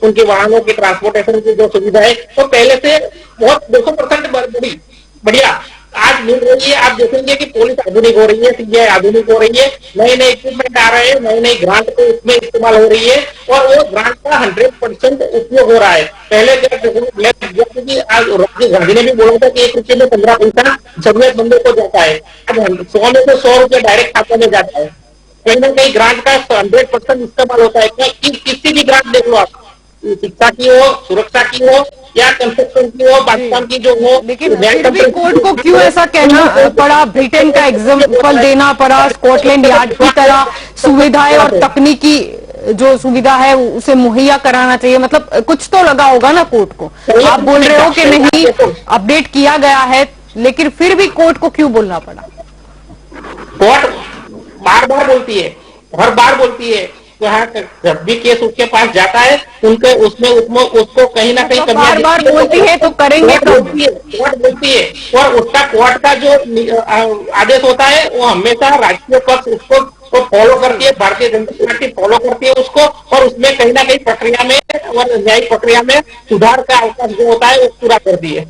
उनकी वाहनों की ट्रांसपोर्टेशन की जो सुविधा है वो पहले से बहुत 200% बढ़िया आज मिल रही है। आप देखेंगे कि पुलिस आधुनिक हो रही है, सीबीआई आधुनिक हो रही है, नए नए इक्विपमेंट आ रहे हैं, नई नई ग्रांट को इसमें इस्तेमाल हो रही है और वो ग्रांट का 100% उपयोग हो रहा है। पहले क्योंकि आज राजीव गांधी ने भी बोला था कि 1 रुपये में 15 पैसा जरूरतमंदों को जाता है, अब 100 में से 100 रुपये डायरेक्ट खाते में जाता है। कहीं ना कहीं ग्रांट का 100% इस्तेमाल होता है। किसी भी ग्रांट देख लो आप, शिक्षा की हो, सुरक्षा की हो या कंस्ट्रक्शन की हो, बांधकाम की जो हो, लेकिन फिर भी कोर्ट को क्यों ऐसा कहना पड़ा, ब्रिटेन का एग्जाम्पल देना पड़ा, स्कॉटलैंड यार्ड की तरह सुविधाएं और तकनीकी जो सुविधा है उसे मुहैया कराना चाहिए, मतलब कुछ तो लगा होगा ना कोर्ट को। आप बोल रहे हो कि नहीं अपडेट किया गया है, लेकिन फिर भी कोर्ट को क्यों बोलना पड़ा? कोर्ट बार बार बोलती है, हर बार बोलती है, जब भी केस उसके पास जाता है उनके उसमें उसको कहीं ना कहीं बार बार बोलती है तो करेंगे कोर्ट बोलती है और उसका कोर्ट का जो आदेश होता है वो हमेशा राष्ट्रीय पक्ष उसको फॉलो करती है, भारतीय जनता पार्टी फॉलो करती है उसको, और उसमें कहीं ना कहीं प्रक्रिया में और न्यायिक प्रक्रिया में सुधार का अवकाश जो होता है वो पूरा करती है।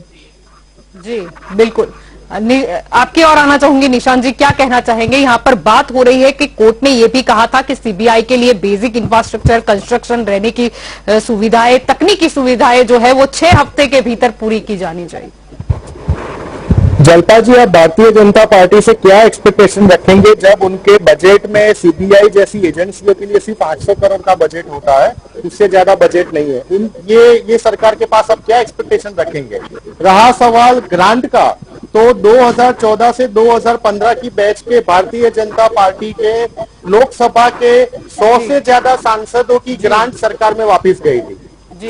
जी बिल्कुल, आपकी ओर आना चाहूंगी निशांत जी, क्या कहना चाहेंगे? यहाँ पर बात हो रही है कि कोर्ट ने यह भी कहा था कि सीबीआई के लिए बेसिक इंफ्रास्ट्रक्चर कंस्ट्रक्शन, रहने की सुविधाएं, तकनीकी सुविधाएं जो है वो 6 हफ्ते के भीतर पूरी की जानी चाहिए। जलपा जी, आप भारतीय जनता पार्टी से क्या एक्सपेक्टेशन रखेंगे जब उनके बजट में सीबीआई जैसी एजेंसियों के लिए सिर्फ 800 करोड़ का बजट होता है, उससे ज्यादा बजट नहीं है? ये सरकार के पास अब क्या एक्सपेक्टेशन रखेंगे? रहा सवाल ग्रांट का, तो 2014 से 2015 की बैच के भारतीय जनता पार्टी के लोकसभा के 100 से ज्यादा सांसदों की ग्रांट सरकार में वापस गई थी।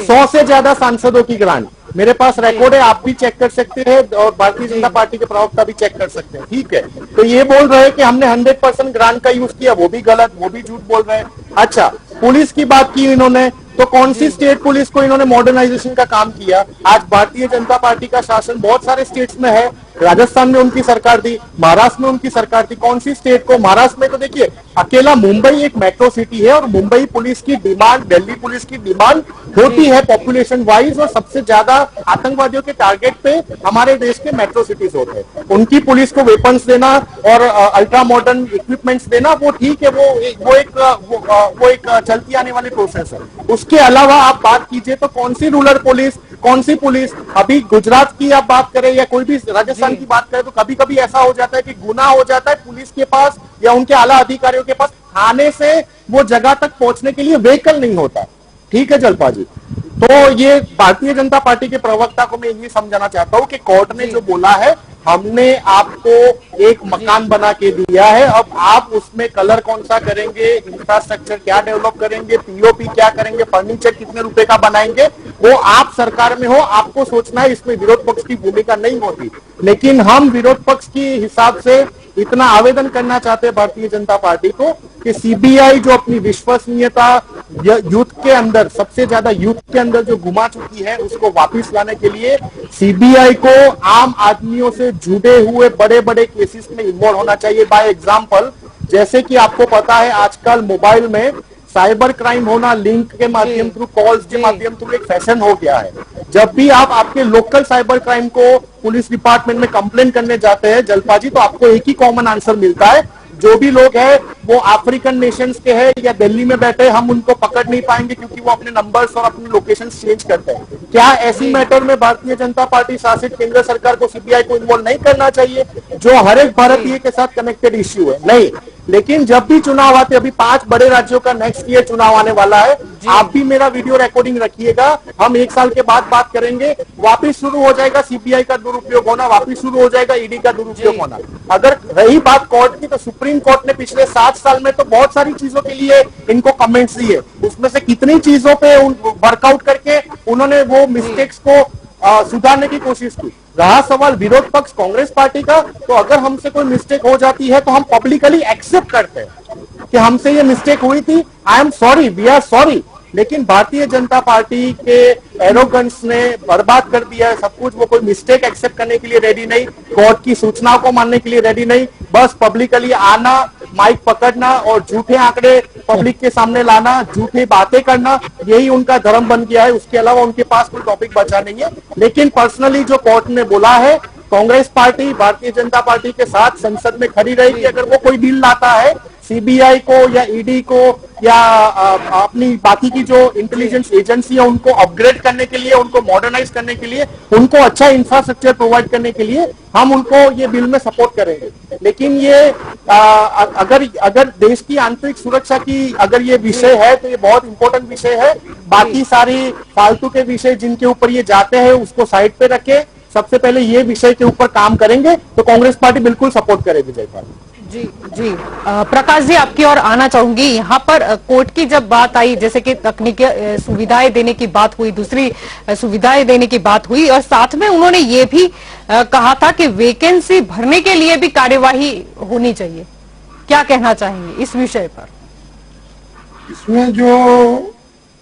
100 से ज्यादा सांसदों की ग्रांट मेरे पास रिकॉर्ड है, आप भी चेक कर सकते हैं और भारतीय जनता पार्टी के प्रवक्ता भी चेक कर सकते हैं। ठीक है, तो ये बोल रहे हैं कि हमने 100% ग्रांट का यूज किया, वो भी गलत, वो भी झूठ बोल रहे हैं। अच्छा, पुलिस की बात की इन्होंने, तो कौन सी स्टेट पुलिस को इन्होंने मॉडर्नाइजेशन का काम किया? आज भारतीय जनता पार्टी का शासन बहुत सारे स्टेट्स में है। राजस्थान में उनकी सरकार थी, महाराष्ट्र में उनकी सरकार थी। कौन सी स्टेट को? महाराष्ट्र में तो देखिए अकेला मुंबई एक मेट्रो सिटी है और मुंबई पुलिस की डिमांड, दिल्ली पुलिस की डिमांड होती है पॉपुलेशन वाइज, और सबसे ज्यादा आतंकवादियों के टारगेट पे हमारे देश के मेट्रो सिटीज होते हैं। उनकी पुलिस को वेपन्स देना और अल्ट्रा मॉडर्न इक्विपमेंट्स देना, वो ठीक है, वो एक चलती आने वाली प्रोसेस है। उसके अलावा आप बात कीजिए तो कौन सी रूरल पुलिस, कौन सी पुलिस, अभी गुजरात की आप बात करें या कोई भी राजस्थान की बात करें, तो कभी कभी ऐसा हो जाता है कि गुना हो जाता है पुलिस के पास या उनके आला अधिकारियों के पास, थाने से वो जगह तक पहुंचने के लिए व्हीकल नहीं होता। ठीक है जलपा जी, तो ये भारतीय जनता पार्टी के प्रवक्ता को मैं ये समझाना चाहता हूं कि कोर्ट ने जो बोला है, हमने आपको एक मकान बना के दिया है, अब आप उसमें कलर कौन सा करेंगे, इंफ्रास्ट्रक्चर क्या डेवलप करेंगे, पीओपी क्या करेंगे, फर्नीचर कितने रुपए का बनाएंगे, वो आप सरकार में हो, आपको सोचना है, इसमें विरोध पक्ष की भूमिका नहीं होती। लेकिन हम विरोध पक्ष के हिसाब से इतना आवेदन करना चाहते हैं भारतीय जनता पार्टी को कि सीबीआई जो अपनी विश्वसनीयता यूथ के अंदर, सबसे ज्यादा यूथ के अंदर जो घुमा चुकी है, उसको वापस लाने के लिए सीबीआई को आम आदमियों से जुड़े हुए बड़े बड़े केसेस में इन्वॉल्व होना चाहिए। बाय एग्जांपल, जैसे कि आपको पता है आजकल मोबाइल में साइबर क्राइम होना, लिंक के माध्यम थ्रू, कॉल्स के माध्यम थ्रू एक फैशन हो गया है। जब भी आप आपके लोकल साइबर क्राइम को पुलिस डिपार्टमेंट में कंप्लेन करने जाते हैं जलपा जी, तो आपको एक ही कॉमन आंसर मिलता है, जो भी लोग हैं वो अफ्रीकन नेशंस के हैं या दिल्ली में बैठे, हम उनको पकड़ नहीं पाएंगे क्योंकि वो अपने नंबर्स और अपने लोकेशन चेंज करते हैं। क्या ऐसी मैटर में भारतीय जनता पार्टी शासित केंद्र सरकार को सीबीआई को इन्वॉल्व नहीं करना चाहिए, जो हर एक भारतीय के साथ कनेक्टेड इश्यू है? नहीं। लेकिन जब भी चुनाव आते, अभी 5 बड़े राज्यों का नेक्स्ट ईयर चुनाव आने वाला है, आप भी मेरा वीडियो रिकॉर्डिंग रखिएगा, हम 1 साल के बाद बात करेंगे, वापिस शुरू हो जाएगा सीबीआई का दुरुपयोग होना, वापिस शुरू हो जाएगा ईडी का दुरुपयोग होना। अगर रही बात कोर्ट की, तो सुप्रीम कोर्ट ने पिछले 7 साल में तो बहुत सारी चीजों के लिए इनको कमेंट्स दिए, उसमें से कितनी चीजों पे वर्कआउट करके उन्होंने वो मिस्टेक्स को सुधारने की कोशिश की। रहा सवाल विरोध पक्ष कांग्रेस पार्टी का, तो अगर हमसे कोई मिस्टेक हो जाती है तो हम पब्लिकली एक्सेप्ट करते हैं कि हमसे ये मिस्टेक हुई थी, I am sorry, we are sorry. लेकिन भारतीय जनता पार्टी के एरोगेंस ने बर्बाद कर दिया है सब कुछ। वो कोई मिस्टेक एक्सेप्ट करने के लिए रेडी नहीं, कोर्ट की सूचनाओं को मानने के लिए रेडी नहीं, बस पब्लिकली आना, माइक पकड़ना और झूठे आंकड़े पब्लिक के सामने लाना, झूठी बातें करना, यही उनका धर्म बन गया है। उसके अलावा उनके पास कोई टॉपिक बचा नहीं है। लेकिन पर्सनली जो कोर्ट ने बोला है, कांग्रेस पार्टी भारतीय जनता पार्टी के साथ संसद में खड़ी रहेगी। अगर वो कोई बिल लाता है सीबीआई को या ईडी को या अपनी बाकी की जो इंटेलिजेंस एजेंसी है उनको अपग्रेड करने के लिए, उनको मॉडर्नाइज करने के लिए, उनको अच्छा इंफ्रास्ट्रक्चर प्रोवाइड करने के लिए, हम उनको ये बिल में सपोर्ट करेंगे। लेकिन ये अगर देश की आंतरिक सुरक्षा की अगर ये विषय है तो ये बहुत इंपॉर्टेंट विषय है। बाकी सारी फालतू के विषय जिनके ऊपर ये जाते हैं उसको साइड पे रखे, सबसे पहले ये विषय के ऊपर काम करेंगे तो कांग्रेस पार्टी बिल्कुल सपोर्ट करेगी। जयपाल जी जी, प्रकाश जी आपकी ओर आना चाहूंगी। यहाँ पर कोर्ट की जब बात आई, जैसे कि तकनीकी सुविधाएं देने की बात हुई, दूसरी सुविधाएं देने की बात हुई, और साथ में उन्होंने ये भी कहा था कि वैकेंसी भरने के लिए भी कार्यवाही होनी चाहिए। क्या कहना चाहेंगे इस विषय पर? इसमें जो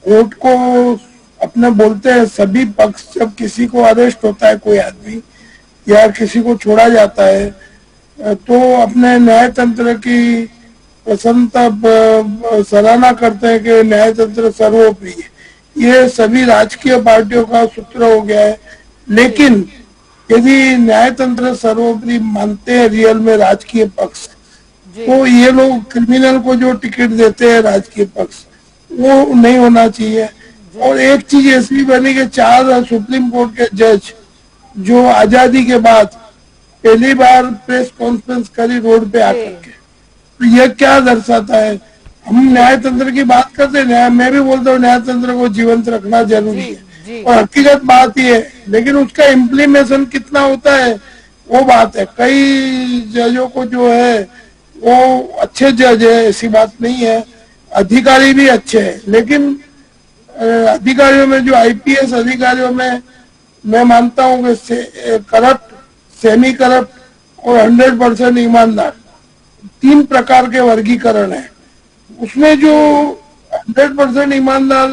कोर्ट को अपने बोलते हैं सभी पक्ष, जब किसी को अरेस्ट होता है कोई आदमी या किसी को छोड़ा जाता है तो अपने न्याय तंत्र की प्रसन्नता सराहना करते हैं कि न्याय तंत्र सर्वोपरि है। ये सभी राजकीय पार्टियों का सूत्र हो गया है। लेकिन यदि न्याय तंत्र सर्वोपरि मानते हैं रियल में राजकीय पक्ष, तो ये लोग क्रिमिनल को जो टिकट देते हैं राजकीय पक्ष, वो नहीं होना चाहिए। और एक चीज ऐसी बनी कि 4 सुप्रीम कोर्ट के जज जो आजादी के बाद पहली बार प्रेस कॉन्फ्रेंस करी रोड पे आकर के, तो यह क्या दर्शाता है? हम न्याय तंत्र की बात करते हैं, मैं भी बोलता हूँ न्याय तंत्र को जीवंत रखना जरूरी है और हकीकत बात ही है, लेकिन उसका इम्प्लीमेशन कितना होता है वो बात है। कई जजों को जो है वो अच्छे जज है, ऐसी बात नहीं है, अधिकारी भी अच्छे हैं, लेकिन अधिकारियों में जो आईपीएस अधिकारियों में मैं मानता हूँ कि करप्ट, सेमी करप्ट और 100% ईमानदार, 3 प्रकार के वर्गीकरण है। उसमें जो 100% ईमानदार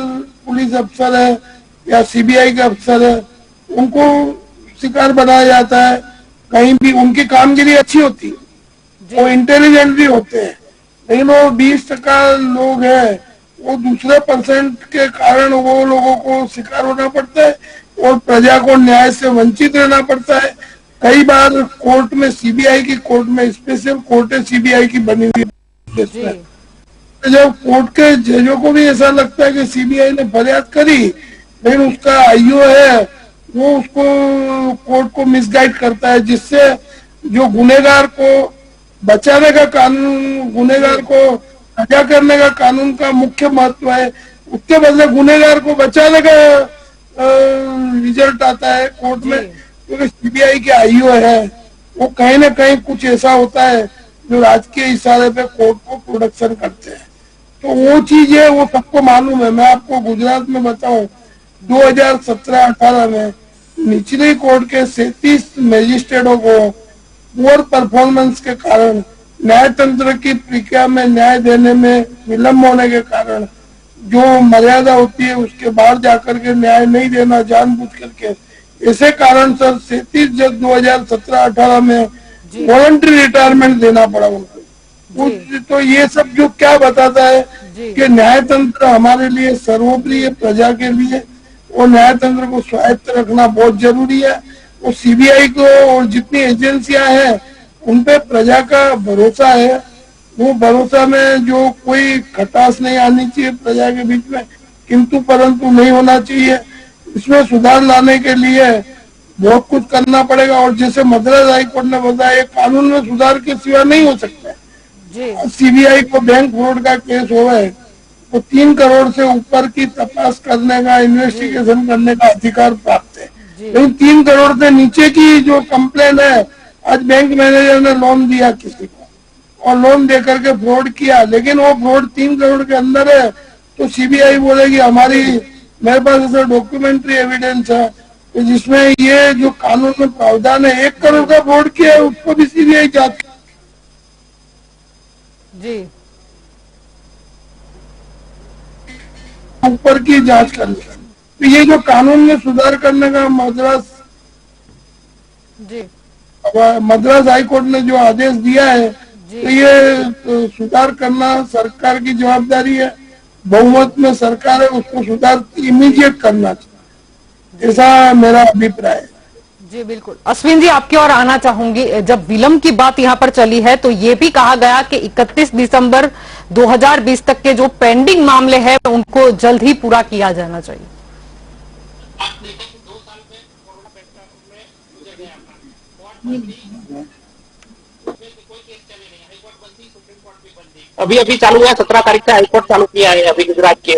पुलिस अफसर है या सीबीआई के अफसर है, उनको शिकार बनाया जाता है। कहीं भी उनकी कामगिरी अच्छी होती है, वो इंटेलिजेंट भी होते हैं, लेकिन वो 20% लोग हैं, वो दूसरे परसेंट के कारण वो लोगों को शिकार होना पड़ता है और प्रजा को न्याय से वंचित रहना पड़ता है। कई बार कोर्ट में, सीबीआई की कोर्ट में, स्पेशल कोर्ट है सीबीआई की बनी हुई है, जब कोर्ट के जजों को भी ऐसा लगता है कि सीबीआई ने फरियाद करी, लेकिन उसका आईओ है वो उसको कोर्ट को मिसगाइड करता है, जिससे जो गुनेगार को बचाने का कानून, गुनेगार को सजा करने का कानून का मुख्य महत्व है, उसके बदले गुनेगार को बचाने का रिजल्ट आता है कोर्ट में। क्योंकि सीबीआई के आईओ है, वो कहीं ना कहीं कुछ ऐसा होता है जो राजकीय इशारे पे कोर्ट को प्रोडक्शन करते हैं। तो वो चीज है, वो सबको मालूम है। मैं आपको गुजरात में बताऊं, 2017-18 में निचली कोर्ट के 37 मजिस्ट्रेटों को पुअर परफॉर्मेंस के कारण, न्यायतंत्र की प्रक्रिया में न्याय देने में विलम्ब होने के कारण, जो मर्यादा होती है उसके बाहर जाकर के न्याय नहीं देना जानबूझ करके, ऐसे कारण सर 37 जज 2017-18 में वॉलंटरी रिटायरमेंट देना पड़ा उनको। तो ये सब जो क्या बताता है कि न्यायतंत्र हमारे लिए सर्वोपरि है, प्रजा के लिए, और न्यायतंत्र को स्वायत्त रखना बहुत जरूरी है। और सीबीआई को और जितनी एजेंसियां हैं उन पे प्रजा का भरोसा है। वो भरोसा में जो कोई खटास नहीं आनी चाहिए प्रजा के बीच में, किंतु परंतु नहीं होना चाहिए। इसमें सुधार लाने के लिए बहुत कुछ करना पड़ेगा। और जैसे मद्रास हाईकोर्ट ने बताया, कानून में सुधार के सिवा नहीं हो सकता। सीबीआई को बैंक फ्रॉड का केस हुआ है तो 3 करोड़ से ऊपर की तपास करने का, इन्वेस्टिगेशन करने का अधिकार प्राप्त है। लेकिन 3 करोड़ से नीचे की जो कंप्लेन है, आज बैंक मैनेजर ने लोन दिया किसी को और लोन दे करके फ्रॉड किया, लेकिन वो फ्रॉड 3 करोड़ के अंदर है, तो सीबीआई बोलेगी हमारी, मेरे पास ऐसा डॉक्यूमेंट्री एविडेंस है तो जिसमें ये जो कानून में प्रावधान है, 1 करोड़ का फ्रॉड किया है उसको भी सीबीआई जांच ऊपर की जांच कर ले। तो ये जो कानून में सुधार करने का मद्रास हाईकोर्ट ने जो आदेश दिया है, तो ये सुधार करना सरकार की जवाबदारी है। बहुमत में सरकार है, उसको सुधार इमीडिएट करना चाहिए, ऐसा मेरा अभिप्राय है। जी बिल्कुल। अश्विन जी, आपकी ओर आना चाहूंगी। जब विलंब की बात यहां पर चली है तो ये भी कहा गया कि 31 दिसंबर 2020 तक के जो पेंडिंग मामले हैं उनको जल्द ही पूरा किया जाना चाहिए। अभी अभी चालू हुआ, 17 तारीख से हाईकोर्ट चालू किया है अभी गुजरात के।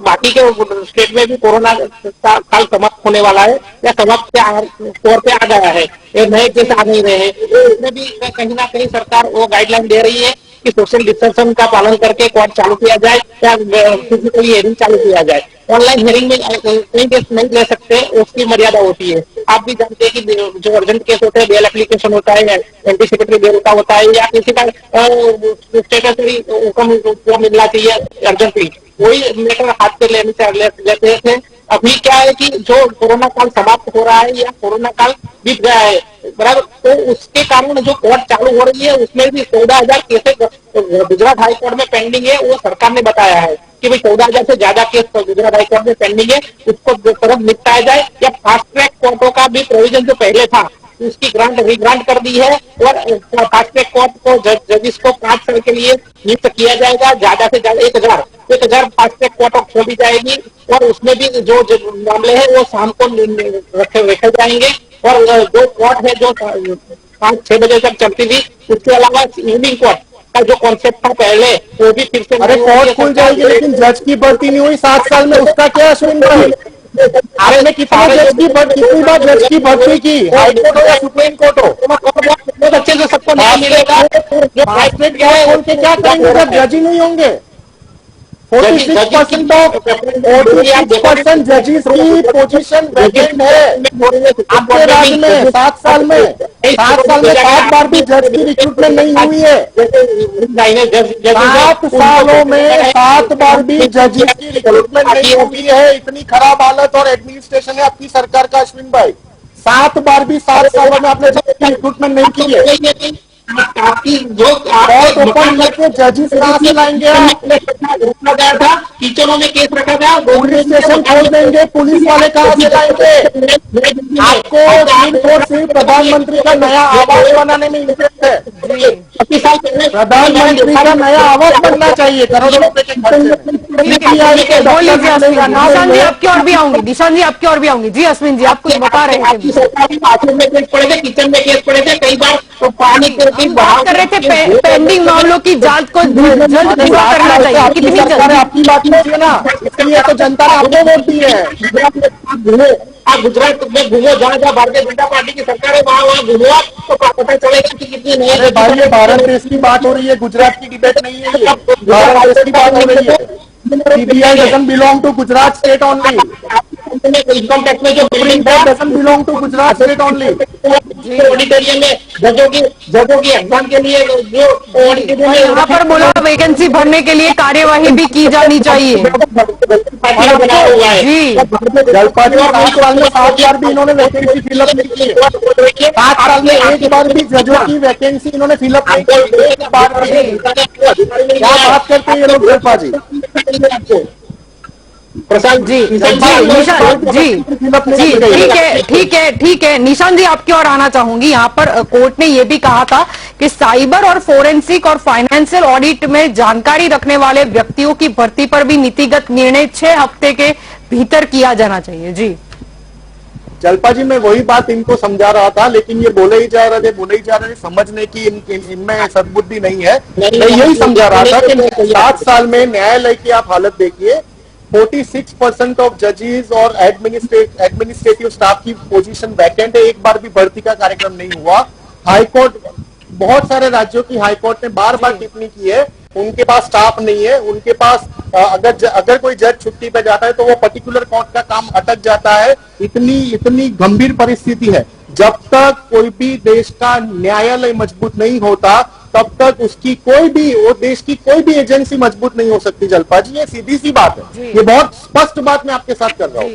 बाकी के स्टेट में भी कोरोना का काल समाप्त होने वाला है या समाप्त के तौर पे आ गया है, ये नए केस आ नहीं रहे हैं। इसमें भी कहीं ना कहीं सरकार वो गाइडलाइन दे रही है कि सोशल डिस्टेंसिंग का पालन करके कोर्ट चालू किया जाए या फिजिकली हियरिंग चालू किया जाए। ऑनलाइन हियरिंग में कोई केस नहीं ले सकते, उसकी मर्यादा होती है। आप भी जानते हैं कि जो अर्जेंट केस होते हैं, बेल एप्लीकेशन होता है, एंटीसिपेटरी बेल का होता है, या किसी का स्टेटसरी हुक्म मिलना चाहिए अर्जेंटली, वही लेटर हाथ पे लेते थे। अभी क्या है कि जो कोरोना काल समाप्त हो रहा है या कोरोना काल बीत गया है, बराबर, तो उसके कारण जो कोर्ट चालू हो रही है उसमें भी 14,000 केसेस गुजरात हाईकोर्ट में पेंडिंग है। वो सरकार ने बताया है कि भाई 14,000 से ज्यादा केस गुजरात हाईकोर्ट में पेंडिंग है, उसको तुरंत निपटाया जाए। या फास्ट ट्रैक कोर्टों का भी प्रोविजन जो पहले था उसकी ग्रांट रिग्रांट कर दी है, और फास्ट ट्रैक कोर्ट को जजिस को 5 साल के लिए नियुक्त किया जाएगा। ज्यादा से ज्यादा 1,000 फास्ट ट्रैक कोर्ट खोली जाएगी, और उसमें भी जो मामले हैं वो शाम को रखे जाएंगे। और जो कोर्ट है जो 5-6 बजे तक चलती थी, उसके अलावा इवनिंग कोर्ट का जो कॉन्सेप्ट था पहले, वो भी फिर से। अरे कोर्ट खुल जाएगी लेकिन जज की भर्ती नहीं हुई 7 साल में, उसका क्या अश्विन भाई? आपने कितनी बार जज की भर्ती की, हाईकोर्ट हो या सुप्रीम कोर्ट हो? बहुत अच्छे से सबको न्याय मिलेगा। जो फास्ट ट्रैक कोर्ट खोल के क्या करेंगे जब जज ही नहीं होंगे? 46% जजेस की पोजीशन वैकेंट है आपके राज्य में। 7 साल में 7 बार भी जज की रिक्रूटमेंट नहीं हुई है। 7 सालों में 7 बार भी जजेस की रिक्रूटमेंट नहीं हुई है। इतनी खराब हालत और एडमिनिस्ट्रेशन है आपकी सरकार का अश्विन भाई। 7 बार भी 7 सालों में आपने जज की रिक्रूटमेंट नहीं की है। आपकी जो कोर्ट ओपन करके जजेस कहां से लाएंगे आप? रोका गया था, टीचरों में केस रखा था, पुलिस स्टेशन खोल देंगे, पुलिस वाले कहां से लाएंगे? आपको सुप्रीम कोर्ट से प्रधानमंत्री का नया आवास बनाने में इंटरेस्ट है। प्रधानमंत्री का नया आवास बनना चाहिए करोड़ों रुपए के खर्चे में। ठीक है, बोल लीजिए अश्विन जी। निशान जी आपकी और भी आऊंगी, निशान जी आपकी और भी आऊंगी। जी अश्विन जी, आप कुछ बता रहे थे। सरकारी बाथरूम में केस पड़े थे, किचन में केस पड़े थे, कई बार तो पानी हम बात कर रहे थे पेंडिंग मामलों की जांच को जल्द पूरा करना चाहिए। कितनी जल्द? आपकी बात नहीं है ना, इसलिए तो जनता ने आपको वोट दी है। गुजरात में घूमो, जहाँ जहाँ भारतीय जनता पार्टी की सरकार है वहाँ वहाँ घूमो आप, तो पता चलेगा कि कितनी नहीं अरे भाई ये भारत देश की बात हो रही है, गुजरात की डिबेट नहीं है। ये भारत देश की बात हो रही है। CBI doesn't belong to Gujarat state only. Income tax में जो Supreme Court doesn't belong to Gujarat state only. Auditorium में जजों की एग्जाम के लिए जो ऑडिटोरियम यहाँ पर बोला वैकेंसी भरने के लिए कार्यवाही भी की जानी चाहिए। बना हुआ है जी जलपा जी 7 साल में 7 बार भी इन्होंने वैकेंसी फिलअप नहीं की है। 7 साल में एक बार भी जजों की वैकेंसी इन्होंने फिलअप नहीं की। एक बार भी। क्या बात करते हैं ये लोग जलपा जी? प्रशांत जी निशान जी ठीक है निशान जी आपकी ओर आना चाहूंगी। यहाँ पर कोर्ट ने यह भी कहा था कि साइबर और फोरेंसिक और फाइनेंशियल ऑडिट में जानकारी रखने वाले व्यक्तियों की भर्ती पर भी नीतिगत निर्णय 6 हफ्ते के भीतर किया जाना चाहिए। जी जलपा जी मैं वही बात इनको समझा रहा था, लेकिन ये बोले ही जा रहे थे, समझने की इनमें सद्बुद्धि नहीं है। मैं यही समझा रहा था कि 7 साल में न्यायालय की आप हालत देखिए। 46% ऑफ जजेस और एडमिनिस्ट्रेटिव स्टाफ की पोजीशन वैकेंट है। एक बार भी भर्ती का कार्यक्रम नहीं हुआ। हाईकोर्ट, बहुत सारे राज्यों की हाईकोर्ट ने बार बार टिप्पणी की है, उनके पास स्टाफ नहीं है। उनके पास अगर कोई जज छुट्टी पे जाता है तो वो पर्टिकुलर कोर्ट का काम अटक जाता है। इतनी गंभीर परिस्थिति है। जब तक कोई भी देश का न्यायालय मजबूत नहीं होता तब तक उसकी वो देश की कोई भी एजेंसी मजबूत नहीं हो सकती। जलपा जी ये सीधी सी बात है, ये बहुत स्पष्ट बात मैं आपके साथ कर रहा हूं।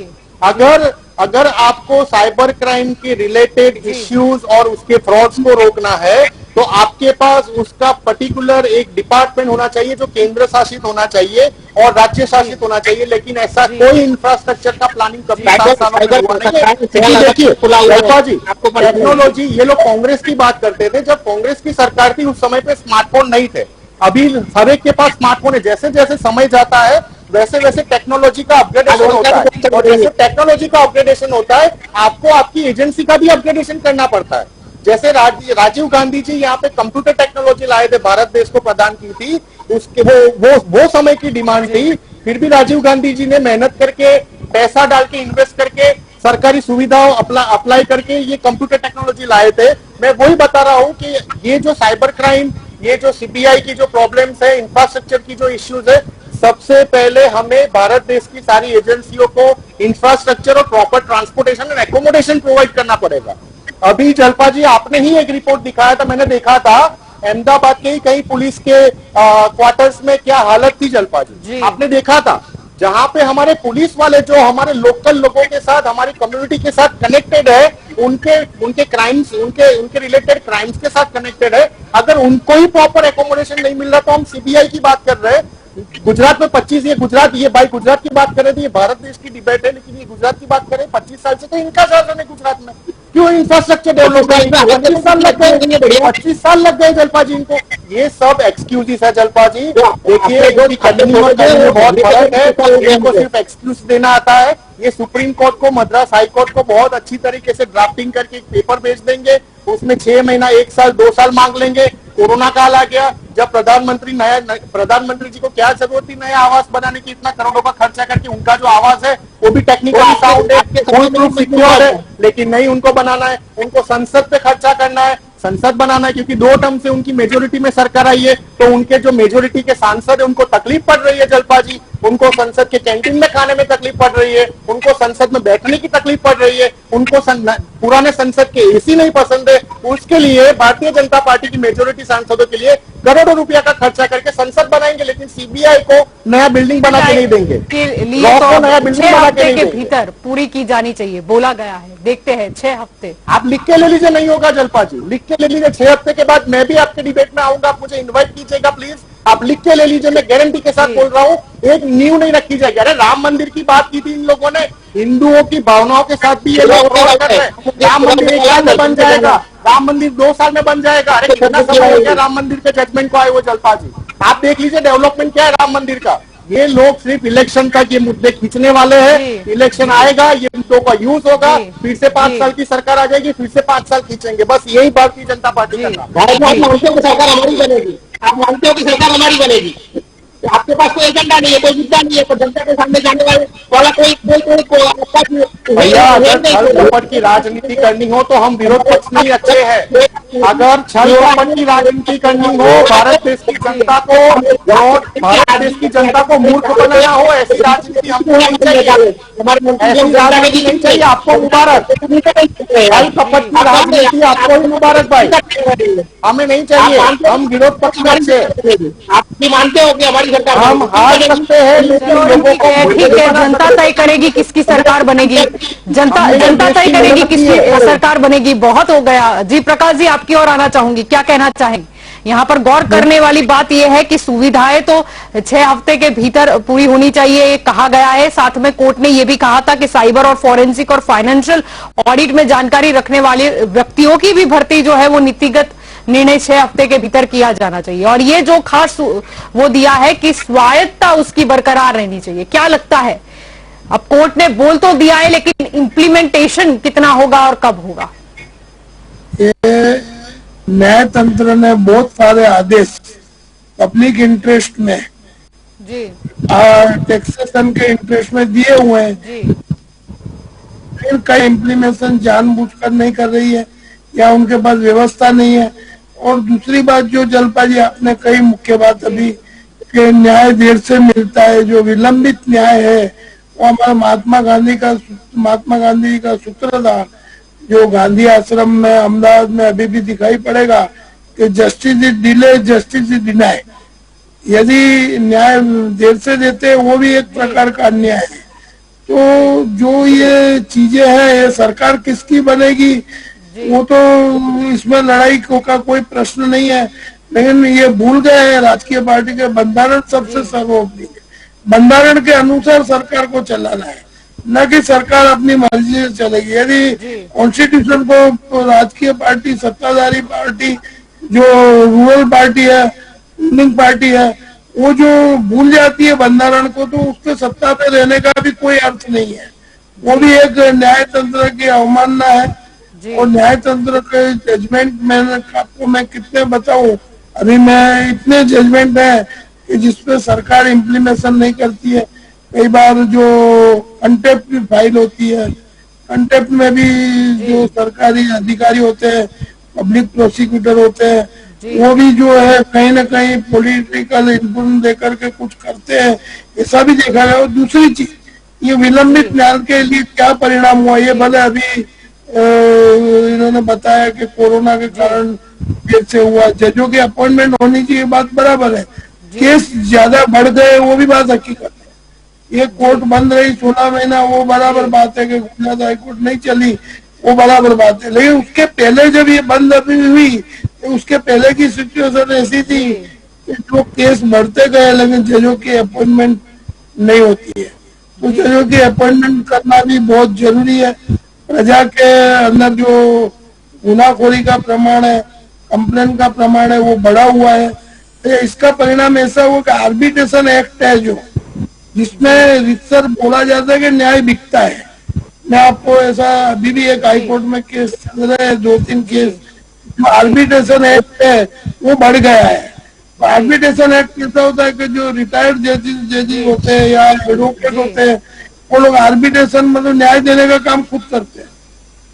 अगर आपको साइबर क्राइम के रिलेटेड इश्यूज और उसके फ्रॉड्स को रोकना है तो आपके पास उसका पर्टिकुलर एक डिपार्टमेंट होना चाहिए जो केंद्र शासित होना चाहिए और राज्य शासित होना चाहिए। लेकिन ऐसा कोई इंफ्रास्ट्रक्चर का प्लानिंग कभी 7 सालों में हुआ नहीं है। देखिए जलपा जी, टेक्नोलॉजी, ये लोग कांग्रेस की बात करते थे। जब कांग्रेस की सरकार थी उस समय पे स्मार्टफोन नहीं थे। अभी हर एक के पास स्मार्टफोन है। जैसे जैसे समय जाता है वैसे वैसे टेक्नोलॉजी का अपग्रेडेशन होता है, और जैसे टेक्नोलॉजी का अपग्रेडेशन होता है आपको आपकी एजेंसी का भी अपग्रेडेशन करना पड़ता है। जैसे राजीव गांधी जी यहाँ पे कंप्यूटर टेक्नोलॉजी लाए थे, भारत देश को प्रदान की थी, उसके वो समय की डिमांड थी। फिर भी राजीव गांधी जी ने मेहनत करके, पैसा डाल के, इन्वेस्ट करके, सरकारी सुविधाओं अप्लाई करके ये कंप्यूटर टेक्नोलॉजी लाए थे। मैं वही बता रहा हूँ कि ये जो साइबर क्राइम, ये जो CBI की जो प्रॉब्लम्स है, इंफ्रास्ट्रक्चर की जो इश्यूज है, सबसे पहले हमें भारत देश की सारी एजेंसियों को इंफ्रास्ट्रक्चर और proper transportation and accommodation provide करना पड़ेगा। अभी जलपा जी आपने ही एक रिपोर्ट दिखाया था, मैंने देखा था अहमदाबाद के कई पुलिस के क्वार्टर्स में क्या हालत थी। जलपा जी आपने देखा था, जहां पे हमारे पुलिस वाले जो हमारे लोकल लोगों के साथ, हमारी कम्युनिटी के साथ कनेक्टेड है, उनके क्राइम्स, उनके रिलेटेड क्राइम्स के साथ कनेक्टेड है, अगर उनको ही प्रॉपर एकोमोडेशन नहीं मिल रहा तो हम CBI की बात कर रहे हैं। गुजरात में 25, ये भाई गुजरात की बात करें तो ये भारत देश की डिबेट है, लेकिन ये गुजरात की बात करें 25 साल से तो इनका शासन है गुजरात में। क्यों इंफ्रास्ट्रक्चर डेवलप है? 25 साल लग गए, 25 साल लग गए जलपा जी इनको। ये सब एक्सक्यूजेस है जलपा जी। देखिए करनी और करने में बहुत फर्क है। इनको सिर्फ एक्सक्यूज देना आता है। ये सुप्रीम कोर्ट को, मद्रास हाई कोर्ट को बहुत अच्छी तरीके से ड्राफ्टिंग करके एक पेपर भेज देंगे, उसमें 6 महीना, 1 साल, 2 साल मांग लेंगे। कोरोना काल आ गया, जब प्रधानमंत्री जी को क्या जरूरत थी नया आवास बनाने की, इतना करोड़ों का खर्चा करके। उनका जो आवास है वो भी टेक्निकली साउंड है, फुल प्रूफ सिक्योर है, लेकिन नहीं उनको बनाना है। उनको संसद पे खर्चा करना है, संसद बनाना है, क्योंकि 2 टर्म से उनकी मेजोरिटी में सरकार आई है, तो उनके जो मेजोरिटी के सांसद है उनको तकलीफ पड़ रही है जलपा जी। उनको संसद के कैंटीन में खाने में तकलीफ पड़ रही है, उनको संसद में बैठने की तकलीफ पड़ रही है, उनको पुराने संसद के एसी नहीं पसंद है। उसके लिए भारतीय जनता पार्टी की मेजोरिटी सांसदों के लिए करोड़ों रुपया का खर्चा करके संसद बनाएंगे, लेकिन सीबीआई को नया बिल्डिंग बना के नहीं देंगे। के लिए लॉ तो को नया बिल्डिंग 6 बना के हफ्ते नहीं के देंगे। भीतर पूरी की जानी चाहिए बोला गया है। देखते हैं 6 हफ्ते। आप लिख के ले लीजिए, नहीं होगा जलपा जी, लिख के ले लीजिए। 6 हफ्ते के बाद मैं भी आपके डिबेट में आऊंगा, आप मुझे इन्वाइट कीजिएगा प्लीज। आप लिख के ले लीजिए, मैं गारंटी के साथ बोल रहा हूँ, एक नींव नहीं रखी जाएगी। अरे राम मंदिर की बात की थी इन लोगों ने, हिंदुओं की भावनाओं के साथ भी ये लोग फ्रॉड कर रहे हैं। राम मंदिर 1 साल में बन जाएगा, राम मंदिर 2 साल में बन जाएगा। अरे कितना समय हो गया राम मंदिर के जजमेंट को आए हुए जलपा जी। आप देख लीजिए डेवलपमेंट क्या है राम मंदिर का। ये लोग सिर्फ इलेक्शन तक ये मुद्दे खींचने वाले हैं। इलेक्शन आएगा, ये मुद्दों का यूज होगा, फिर से 5 साल की सरकार आ जाएगी, फिर से 5 साल खींचेंगे। बस यही भारतीय जनता पार्टी का काम। भारत में आप मानते हो कि सरकार हमारी बनेगी? आप मानते हो कि सरकार हमारी बनेगी? आपके पास कोई एजेंडा नहीं है, कोई मुद्दा नहीं है, कोई जनता के सामने जाने वाला भैया अगर छल कपट की राजनीति करनी हो तो हम विरोध पक्ष नहीं अच्छे हैं। अगर छल कपट की राजनीति करनी हो, भारत देश की जनता को और भारत देश की जनता को मूर्ख बनाना हो, ऐसी राजनीति हमको नहीं चाहिए। ऐसी राजनीति नहीं चाहिए। आपको मुबारक। छल कपट की राजनीति आपको ही मुबारक भाई, हमें नहीं चाहिए। हम विरोध पक्ष में अच्छे हैं। आप भी मानते हो कि हमारी सरकार हम हार सकते हैं, लेकिन लोगों को ठीक है, जनता तय करेगी किसकी सरकार बनेगी। जनता तय करेगी किसकी सरकार बनेगी। बहुत हो गया जी। प्रकाश जी, आपकी ओर आना चाहूंगी, क्या कहना चाहेंगे? यहाँ पर गौर करने वाली बात यह है कि सुविधाएं तो 6 हफ्ते के भीतर पूरी होनी चाहिए, ये कहा गया है। साथ में कोर्ट ने यह भी कहा था कि साइबर और फॉरेंसिक और फाइनेंशियल ऑडिट में जानकारी रखने वाले व्यक्तियों की भी भर्ती जो है वो नीतिगत निर्णय 6 हफ्ते के भीतर किया जाना चाहिए। और ये जो खास वो दिया है कि स्वायत्तता उसकी बरकरार रहनी चाहिए। क्या लगता है, अब कोर्ट ने बोल तो दिया है, लेकिन इम्प्लीमेंटेशन कितना होगा और कब होगा? ये न्याय तंत्र ने बहुत सारे आदेश पब्लिक इंटरेस्ट में जी और टैक्सेशन के इंटरेस्ट में दिए हुए हैं। जी फिर कई इम्प्लीमेशन जानबूझकर नहीं कर रही है या उनके पास व्यवस्था नहीं है। और दूसरी बात जो जलपा जी आपने कही, मुख्य बात अभी कि न्याय देर से मिलता है, जो विलंबित न्याय है वो हमारा महात्मा गांधी का सूत्र था, जो गांधी आश्रम में अहमदाबाद में अभी भी दिखाई पड़ेगा कि justice is delay, justice is deny. यदि न्याय देर से देते हैं वो भी एक प्रकार का अन्याय है। तो जो ये चीजें हैं, ये सरकार किसकी बनेगी वो तो इसमें लड़ाई का कोई प्रश्न नहीं है, लेकिन ये भूल गए हैं राजकीय पार्टी के बंधारण सबसे सर्वोपरि है। बंधारण के अनुसार सरकार को चलाना है, न कि सरकार अपनी मर्जी से चलेगी। यदि कॉन्स्टिट्यूशन को राजकीय पार्टी, सत्ताधारी पार्टी, जो रूरल पार्टी है, रूलिंग पार्टी है, वो जो भूल जाती है बंधारण को, तो उसके सत्ता पे रहने का भी कोई अर्थ नहीं है। वो भी एक न्याय तंत्र की अवमानना है। और न्याय तंत्र के जजमेंट मैंने आपको मैं कितने बताऊं, अभी मैं इतने जजमेंट है कि जिसपे सरकार इम्प्लीमेशन नहीं करती है। कई बार जो कंटेप्ट की फाइल होती है, कंटेप्ट में भी जो सरकारी अधिकारी होते हैं, पब्लिक प्रोसिक्यूटर होते हैं, वो भी जो है कहीं ना कहीं पॉलिटिकल इन्फ्लुएंस देकर के कुछ करते हैं, ऐसा भी देखा गया। और दूसरी चीज, ये विलंबित न्याय के लिए क्या परिणाम हुआ, ये भले अभी इन्होंने बताया कि कोरोना के कारण केस से हुआ, जजों की अपॉइंटमेंट होनी चाहिए, बात बराबर है। केस ज्यादा बढ़ गए वो भी बात हकीकत है। ये कोर्ट बंद रही 16 महीना, वो बराबर बात है कि गुजरात हाईकोर्ट नहीं चली, वो बराबर बात है। लेकिन उसके पहले जब ये बंद अभी हुई, तो उसके पहले की सिचुएशन ऐसी थी कि जो केस बढ़ते गए लेकिन जजों की अपॉइंटमेंट नहीं होती है। तो जजों की अपॉइंटमेंट करना भी बहुत जरूरी है। प्रजा के अंदर जो गुनाखोरी का प्रमाण है, कंप्लेन का प्रमाण है, वो बढ़ा हुआ है। तो इसका परिणाम ऐसा हुआ कि आर्बिट्रेशन एक्ट है जो, जिसमें रिक्सर बोला जाता है कि न्याय बिकता है। मैं आपको ऐसा अभी भी एक हाईकोर्ट में केस चल रहे हैं, 2-3 केस, जो आर्बिट्रेशन एक्ट है वो बढ़ गया है। आर्बिट्रेशन एक्ट कैसा होता है कि जो रिटायर्ड जजेस होते हैं या एडवोकेट होते हैं, वो लोग आर्बिट्रेशन मतलब न्याय देने का काम खुद करते हैं।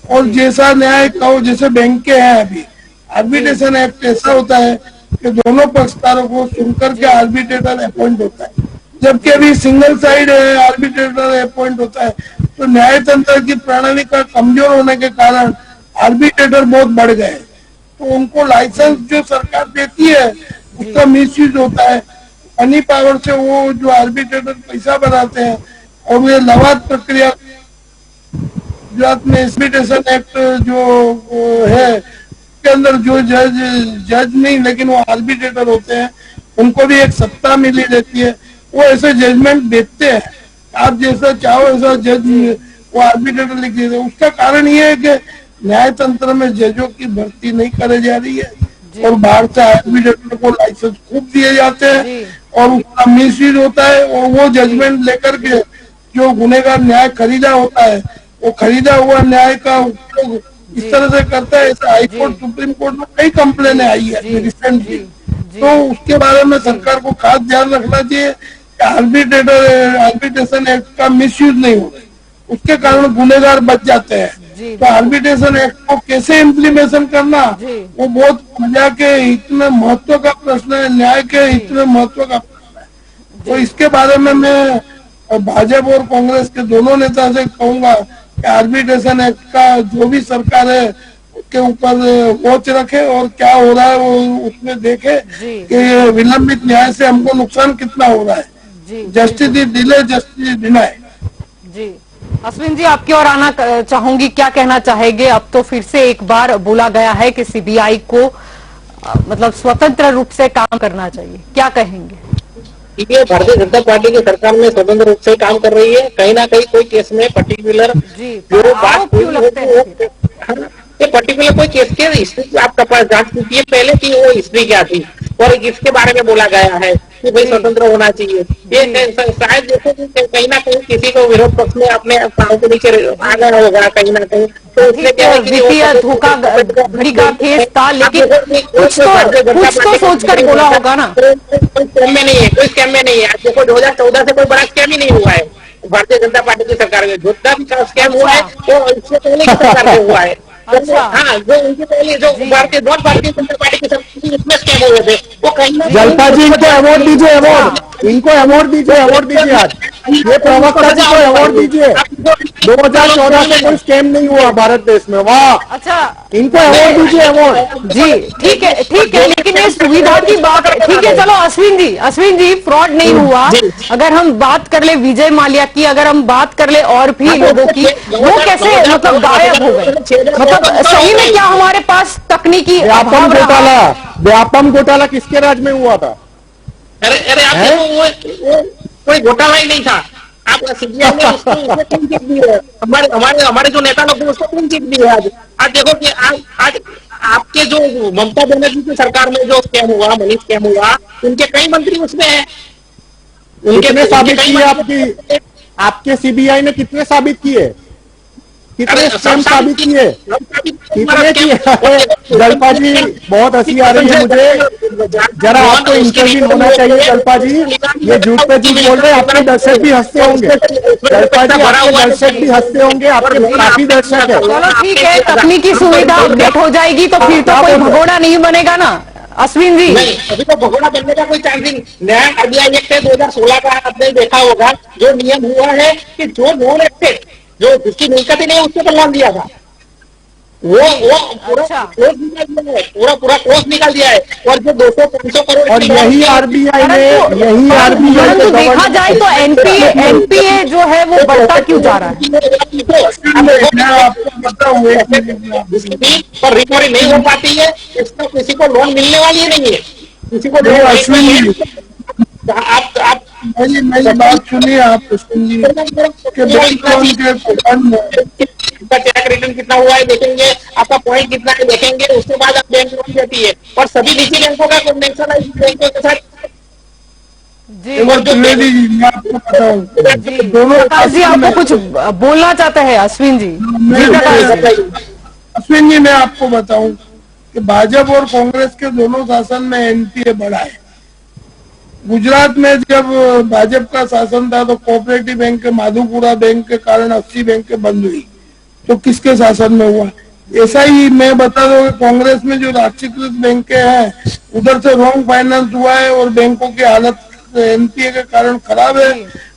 और जैसा न्याय कहो, जैसे बैंक के हैं अभी, आर्बिट्रेशन एक्ट ऐसा होता है कि दोनों पक्षकारों को सुनकर के आर्बिट्रेटर अपॉइंट होता है। जबकि अभी सिंगल साइड आर्बिट्रेटर अपॉइंट होता है, तो न्यायतंत्र की प्रणाली का कमजोर होने के कारण आर्बिट्रेटर बहुत बढ़ गए, तो उनको लाइसेंस जो सरकार देती है उसका मिसयूज होता है। मनी पावर से वो जो आर्बिट्रेटर पैसा बनाते हैं, और ये लवाद प्रक्रिया गुजरात में एसबिटेशन एक्ट जो है के अंदर जो जज नहीं लेकिन वो आर्बिट्रेटर होते हैं, उनको भी एक सत्ता मिली रहती है, वो ऐसे जजमेंट देते हैं। आप जैसा चाहो ऐसा जज वो आर्बिट्रेटर लिख देते हैं। उसका कारण ये है कि न्यायतंत्र में जजों की भर्ती नहीं करे जा रही है, और बाहर से आर्बिट्रेटर को लाइसेंस खूब दिए जाते हैं, और उसका मिसयूज होता है, और वो जजमेंट लेकर के जो गुनेगार न्याय खरीदा होता है, वो खरीदा हुआ न्याय का उपयोग इस तरह से करता है। ऐसा हाईकोर्ट सुप्रीम कोर्ट में कई कंप्लेनें आई है रिसेंटली, तो उसके बारे में सरकार को खास ध्यान रखना चाहिए कि आर्बिट्रेशन एक्ट का मिसयूज नहीं हो, उसके कारण गुनेगार बच जाते हैं। तो आर्बिट्रेशन एक्ट को कैसे इम्प्लीमेशन करना, वो बहुत मजा के इतने महत्व का प्रश्न है, न्याय के इतने महत्व का प्रश्न है। तो इसके बारे में मैं भाजपा और कांग्रेस के दोनों नेता से कहूंगा कि आर्बिट्रेशन एक्ट का जो भी सरकार है उसके ऊपर वॉच रखे, और क्या हो रहा है वो उसमें देखे कि विलंबित न्याय से हमको नुकसान कितना हो रहा है। Justice delay justice deny. जी अश्विन जी, आपकी ओर आना चाहूंगी, क्या कहना चाहेंगे? अब तो फिर से एक बार बोला गया है कि सीबीआई को मतलब स्वतंत्र रूप से काम करना चाहिए, क्या कहेंगे? ये भारतीय जनता पार्टी की सरकार में स्वतंत्र रूप से काम कर रही है। कहीं ना कहीं कोई केस में पर्टिकुलर जो बात क्यों लगते हैं ये पर्टिकुलर कोई केस के हिस्ट्री आपका पास जांच कीजिए पहले कि वो हिस्ट्री क्या थी, और इसके बारे में बोला गया है कि भाई स्वतंत्र होना चाहिए। ये शायद देखो कि कहीं ना कहीं किसी को विरोध पक्ष में अपने पांव के नीचे आ गया होगा कहीं ना कहीं, तो इसलिए क्या है कि वित्तीय धोखाधड़ी का केस था, लेकिन कुछ तो सोचकर बोला होगा ना। कोई स्कैम में नहीं है, कोई स्कैम में नहीं है। आज देखो 2014 से कोई बड़ा स्कैम ही नहीं हुआ है भारतीय जनता पार्टी की सरकार में। जितना भी स्कैम हुआ है वो इससे पहले की सरकार में हुआ है। हाँ, जो उनकी पहले जो भारतीय जनता पार्टी की सरकार इसमें स्कैम हुए थे वो कहीं ना जलपा जी इनको अवार्ड दीजिए, इनको अवार्ड दीजिए आज ये प्रवक्ता जी को अवार्ड दीजिए। 2014 में कोई स्कैम नहीं हुआ भारत देश में, वाह। अच्छा, इनको अवार्ड दीजिए, अवार्ड। जी ठीक है, लेकिन ये सुविधा की बात है। ठीक है, चलो अश्विन जी फ्रॉड नहीं हुआ। अगर हम बात कर ले विजय माल्या की, अगर हम बात कर ले और भी लोगों की, वो कैसे मतलब गायब हो गए? मतलब सही में क्या हमारे पास तकनीकी अभाव रहा? व्यापम घोटाला किसके राज में हुआ था? अरे आप देखो वो कोई घोटाला ही नहीं था। आप सीबीआई ने उसको क्लीन चिट दी है। हमारे जो नेता लोग थे उसको क्लीन चिट दी है। आज देखो कि आज आपके जो ममता बनर्जी की सरकार में जो स्कैम हुआ, मनी स्कैम हुआ, उनके कई मंत्री उसमें हैं। कितने साबित किए? आपके सीबीआई ने कितने साबित किए? कितने स्कैम साबित किए? कितने किए? जलपा जी बहुत हंसी आ रही है मुझे, जरा आपको इंटरव्यू होना चाहिए। जलपा जी ये झूठ पे झूठ बोल रहे हैं, आपके दर्शक भी हंसते होंगे। जलपा जी आपके दर्शक भी हंसते होंगे, आपके काफी दर्शक है। चलो ठीक है, तकनीकी सुविधा अपडेट हो जाएगी तो फिर तो कोई भगोड़ा नहीं बनेगा ना अश्विन जी। नहीं, अभी तो भगोड़ा बनने का कोई चांस नहीं। नया आरबीआई एक्ट 2016 का आपने देखा होगा, जो नियम हुआ है कि जो नॉन एक्टेड जो जिसकी मिलकत ही नहीं उसको बदलाव दिया था, वो पूरा कोर्स निकाल दिया है, पूरा कोर्स निकाल दिया है। और जो 200-500 करोड़ और यही आरबीआई तो देखा जाए तो एनपीए जो है वो बढ़ता क्यों जा रहा है? पर रिकवरी नहीं हो पाती है, इसका किसी को लोन मिलने वाली ही नहीं है, किसी को आप मेरी बात सुनिए। आप टैक्स रिटर्न कितना हुआ है देखेंगे, आपका पॉइंट कितना है देखेंगे, उसके बाद आप बैंक लोन देती है। और सभी निजी बैंकों का कॉन्वेंशनलाइज्ड बैंकों के साथ मैं आपको बताऊं, प्रकाश जी आपको कुछ बोलना चाहते हैं? अश्विन जी अश्विन जी मैं आपको बताऊं कि भाजपा और कांग्रेस के दोनों शासन में एनपीए बढ़ा है। गुजरात में जब भाजपा का शासन था तो कोऑपरेटिव बैंक के माधुपुरा बैंक के कारण 80 बैंकें बंद हुई, तो किसके शासन में हुआ? ऐसा ही मैं बता दूं कि कांग्रेस में जो राष्ट्रीयकृत बैंकें हैं उधर से रॉन्ग फाइनेंस हुआ है और बैंकों की हालत एनपीए के कारण खराब है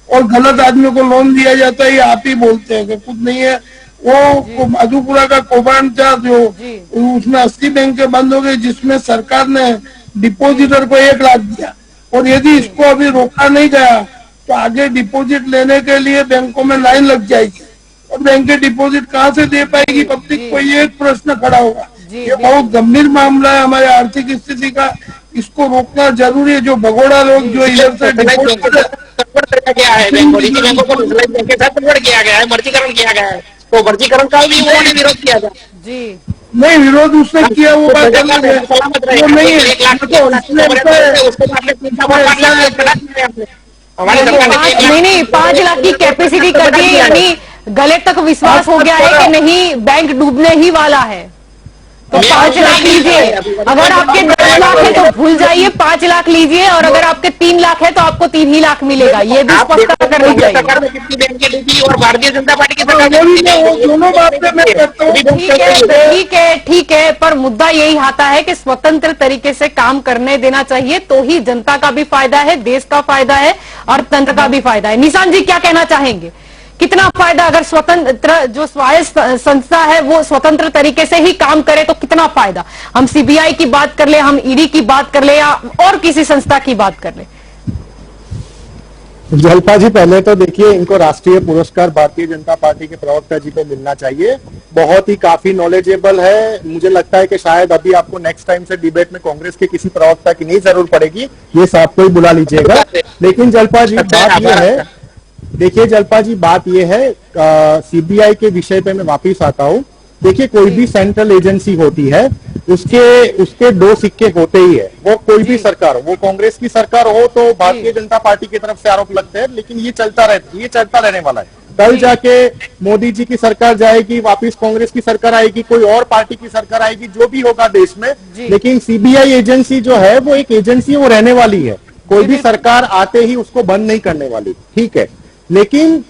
और गलत आदमी को लोन दिया जाता है, ये आप ही बोलते हैं कि कुछ नहीं है। वो मधुपुरा का कौभांड था जो उसमें 80 बैंकें बंद हो गई, जिसमें सरकार ने डिपोजिटर को 1 लाख दिया, और यदि इसको अभी रोका नहीं गया तो आगे डिपॉजिट लेने के लिए बैंकों में लाइन लग जाएगी और बैंकें डिपॉजिट कहाँ से दे पाएगी पब्लिक को, ये एक प्रश्न खड़ा होगा। ये बहुत गंभीर मामला है हमारे आर्थिक स्थिति का, इसको रोकना जरूरी है। जो भगोड़ा लोग जो इधर से किया है बैंकों को बैंक के साथ कन्वर्ट किया गया है, मर्जीकरण किया गया है, तो मर्जीकरण का भी उन्होंने विरोध किया था। जी नहीं, विरोध उसने किया वो बात अलग है, वो नहीं है। नहीं 5 लाख की कैपेसिटी कर दी, यानी गले तक विश्वास हो गया है कि नहीं बैंक डूबने ही वाला है, तो 5 लाख लीजिए। अगर आपके 10 लाख है तो भूल जाइए, 5 लाख लीजिए, और अगर आपके 3 लाख है तो आपको 3 ही लाख मिलेगा, ये भी स्पष्ट कर दी जाएगी। और भारतीय जनता पार्टी की दोनों बातें मैं कहता हूँ। ठीक है, पर मुद्दा यही आता है कि स्वतंत्र तरीके से काम करने देना चाहिए, तो ही जनता का भी फायदा है, देश का फायदा है और तंत्र का भी फायदा है। निशान जी क्या कहना चाहेंगे, कितना फायदा अगर स्वतंत्र जो स्वायत्त संस्था है वो स्वतंत्र तरीके से ही काम करे तो कितना फायदा? हम सीबीआई की बात कर ले, हम ईडी की बात कर ले, या और किसी संस्था की बात कर ले। जलपा जी, पहले तो देखिए, इनको राष्ट्रीय पुरस्कार भारतीय जनता पार्टी के प्रवक्ता जी को मिलना चाहिए। बहुत ही काफी नॉलेजेबल है। मुझे लगता है कि शायद अभी आपको नेक्स्ट टाइम से डिबेट में कांग्रेस के किसी प्रवक्ता की नहीं जरूरत पड़ेगी, ये सबको ही बुला लीजिएगा। लेकिन जलपा जी बात यह है, देखिए जलपा जी बात यह है, सीबीआई के विषय पे मैं वापिस आता हूं। देखिए, कोई भी सेंट्रल एजेंसी होती है, उसके 2 सिक्के होते ही है। वो कोई भी सरकार हो, वो कांग्रेस की सरकार हो तो भारतीय जनता पार्टी की तरफ से आरोप लगते हैं, लेकिन ये चलता रहने वाला है। कल जाके मोदी जी की सरकार जाएगी, वापिस कांग्रेस की सरकार आएगी, कोई और पार्टी की सरकार आएगी, जो भी होगा देश में, लेकिन सीबीआई एजेंसी जो है वो एक एजेंसी वो रहने वाली है। कोई भी सरकार आते ही उसको बंद नहीं करने वाली, ठीक है। लेकिन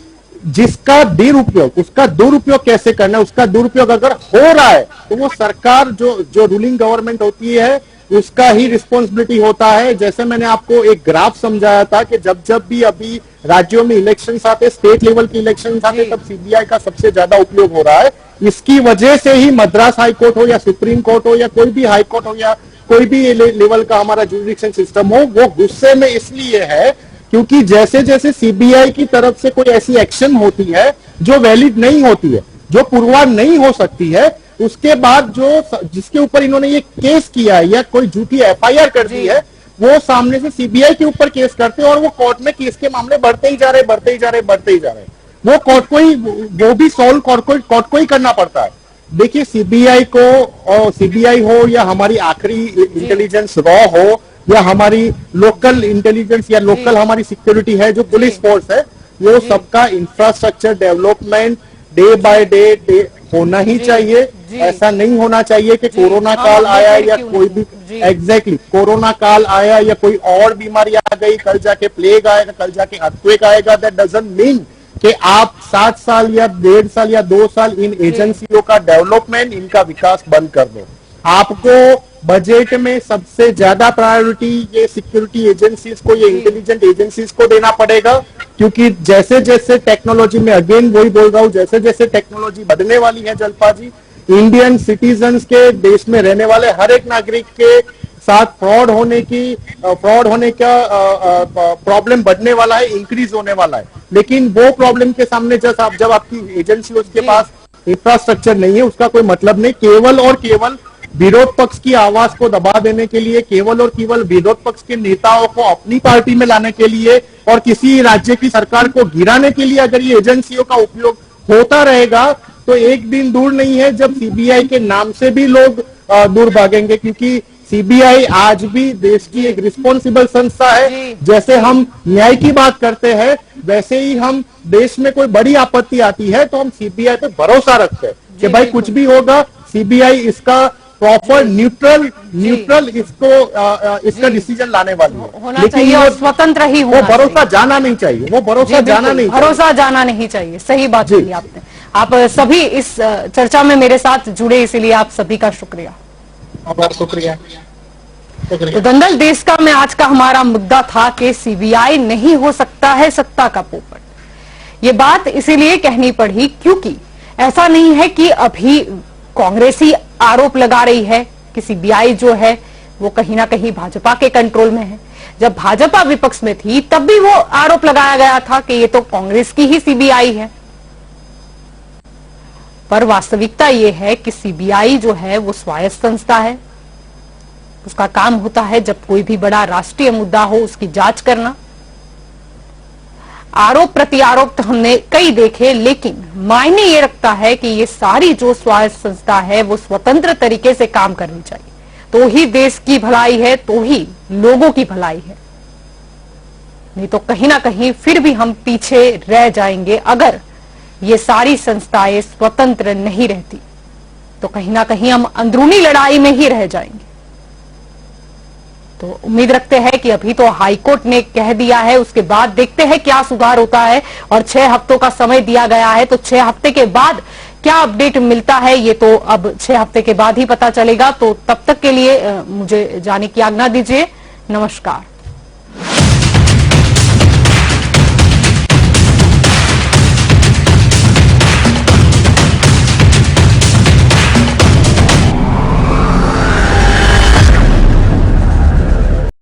जिसका दुरुपयोग, उसका दुरुपयोग कैसे करना है, उसका दुरुपयोग अगर हो रहा है तो वो सरकार जो रूलिंग गवर्नमेंट होती है उसका ही रिस्पॉन्सिबिलिटी होता है। जैसे मैंने आपको एक ग्राफ समझाया था कि जब भी अभी राज्यों में इलेक्शंस आते, स्टेट लेवल के इलेक्शंस आते, तब सीबीआई का सबसे ज्यादा उपयोग हो रहा है। इसकी वजह से ही मद्रास हाई कोर्ट हो या सुप्रीम कोर्ट हो या कोई भी हाई कोर्ट हो या कोई भी लेवल का हमारा जुडिक्शन सिस्टम हो, वो गुस्से में इसलिए है क्योंकि जैसे जैसे सीबीआई की तरफ से कोई ऐसी एक्शन होती है जो वैलिड नहीं होती है, जो पुरवार नहीं हो सकती है, उसके बाद जिसके ऊपर इन्होंने ये केस किया है या कोई झूठी एफआईआर कर दी है, वो सामने से सीबीआई के ऊपर केस करते हैं और वो कोर्ट में केस के मामले बढ़ते ही जा रहे। वो कोर्ट को ही, वो भी सॉल्व कोर्ट को ही करना पड़ता है। देखिए, सीबीआई हो या हमारी आखिरी इंटेलिजेंस रॉ हो या हमारी लोकल इंटेलिजेंस या लोकल हमारी सिक्योरिटी है, जो पुलिस फोर्स है, वो सबका infrastructure development day by day होना ही चाहिए। ऐसा नहीं होना चाहिए कि कोरोना काल आया या कोई भी एग्जैक्टली कोरोना काल आया या कोई और बीमारी आ गई, कल जाके प्लेग आएगा, कल जाके अर्थक्वेक आएगा, दैट डजंट मीन कि आप 7 साल या 1.5 साल या 2 साल इन एजेंसियों का डेवलपमेंट, इनका विकास बंद कर दो। आपको बजट में सबसे ज्यादा प्रायोरिटी ये सिक्योरिटी एजेंसीज को, ये इंटेलिजेंट एजेंसीज को देना पड़ेगा, क्योंकि जैसे जैसे टेक्नोलॉजी में, अगेन वही बोल रहा हूं, जैसे जैसे टेक्नोलॉजी बढ़ने वाली है जलपा जी, इंडियन सिटीजन्स के, देश में रहने वाले हर एक नागरिक के साथ फ्रॉड होने का प्रॉब्लम बढ़ने वाला है, इंक्रीज होने वाला है। लेकिन वो प्रॉब्लम के सामने जब आपकी एजेंसी, उसके पास इंफ्रास्ट्रक्चर नहीं है, उसका कोई मतलब नहीं। केवल और केवल विरोध पक्ष की आवाज को दबा देने के लिए, केवल और केवल विरोध पक्ष के नेताओं को अपनी पार्टी में लाने के लिए और किसी राज्य की सरकार को गिराने के लिए अगर ये एजेंसियों का उपयोग होता रहेगा तो एक दिन दूर नहीं है जब सीबीआई के नाम से भी लोग दूर भागेंगे, क्योंकि सीबीआई आज भी देश की एक रिस्पॉन्सिबल संस्था है। जैसे हम न्याय की बात करते हैं, वैसे ही हम देश में कोई बड़ी आपत्ति आती है तो हम सीबीआई पे भरोसा रखते हैं कि भाई कुछ भी होगा, सीबीआई इसका प्रॉपर न्यूट्रल इसका डिसीजन लाने वाली है, होना चाहिए और स्वतंत्र ही होना वो भरोसा जाना नहीं चाहिए, वो भरोसा जाना नहीं चाहिए। सही बात कही आपने। आप सभी इस चर्चा में मेरे साथ जुड़े, इसीलिए आप सभी का शुक्रिया। शुक्रिया। तो दंगल देश का में आज का हमारा मुद्दा था कि सीबीआई नहीं हो सकता है सत्ता का पोपट। ये बात इसीलिए कहनी पड़ी क्योंकि ऐसा नहीं है कि अभी कांग्रेस ही आरोप लगा रही है कि सीबीआई जो है वो कहीं ना कहीं भाजपा के कंट्रोल में है। जब भाजपा विपक्ष में थी तब भी वो आरोप लगाया गया था कि ये तो कांग्रेस की ही सीबीआई है। पर वास्तविकता ये है कि सीबीआई जो है वो स्वायत्त संस्था है। उसका काम होता है जब कोई भी बड़ा राष्ट्रीय मुद्दा हो उसकी जांच करना। आरोप प्रत्यारोप तो हमने कई देखे, लेकिन मायने ये रखता है कि ये सारी जो स्वायत्त संस्था है वो स्वतंत्र तरीके से काम करनी चाहिए, तो ही देश की भलाई है, तो ही लोगों की भलाई है। नहीं तो कहीं ना कहीं फिर भी हम पीछे रह जाएंगे। अगर ये सारी संस्थाएं स्वतंत्र नहीं रहती तो कहीं ना कहीं हम अंदरूनी लड़ाई में ही रह जाएंगे। तो उम्मीद रखते हैं कि अभी तो हाईकोर्ट ने कह दिया है, उसके बाद देखते हैं क्या सुधार होता है। और 6 हफ्तों का समय दिया गया है, तो 6 हफ्ते के बाद क्या अपडेट मिलता है ये तो अब 6 हफ्ते के बाद ही पता चलेगा। तो तब तक के लिए मुझे जाने की आज्ञा दीजिए। नमस्कार।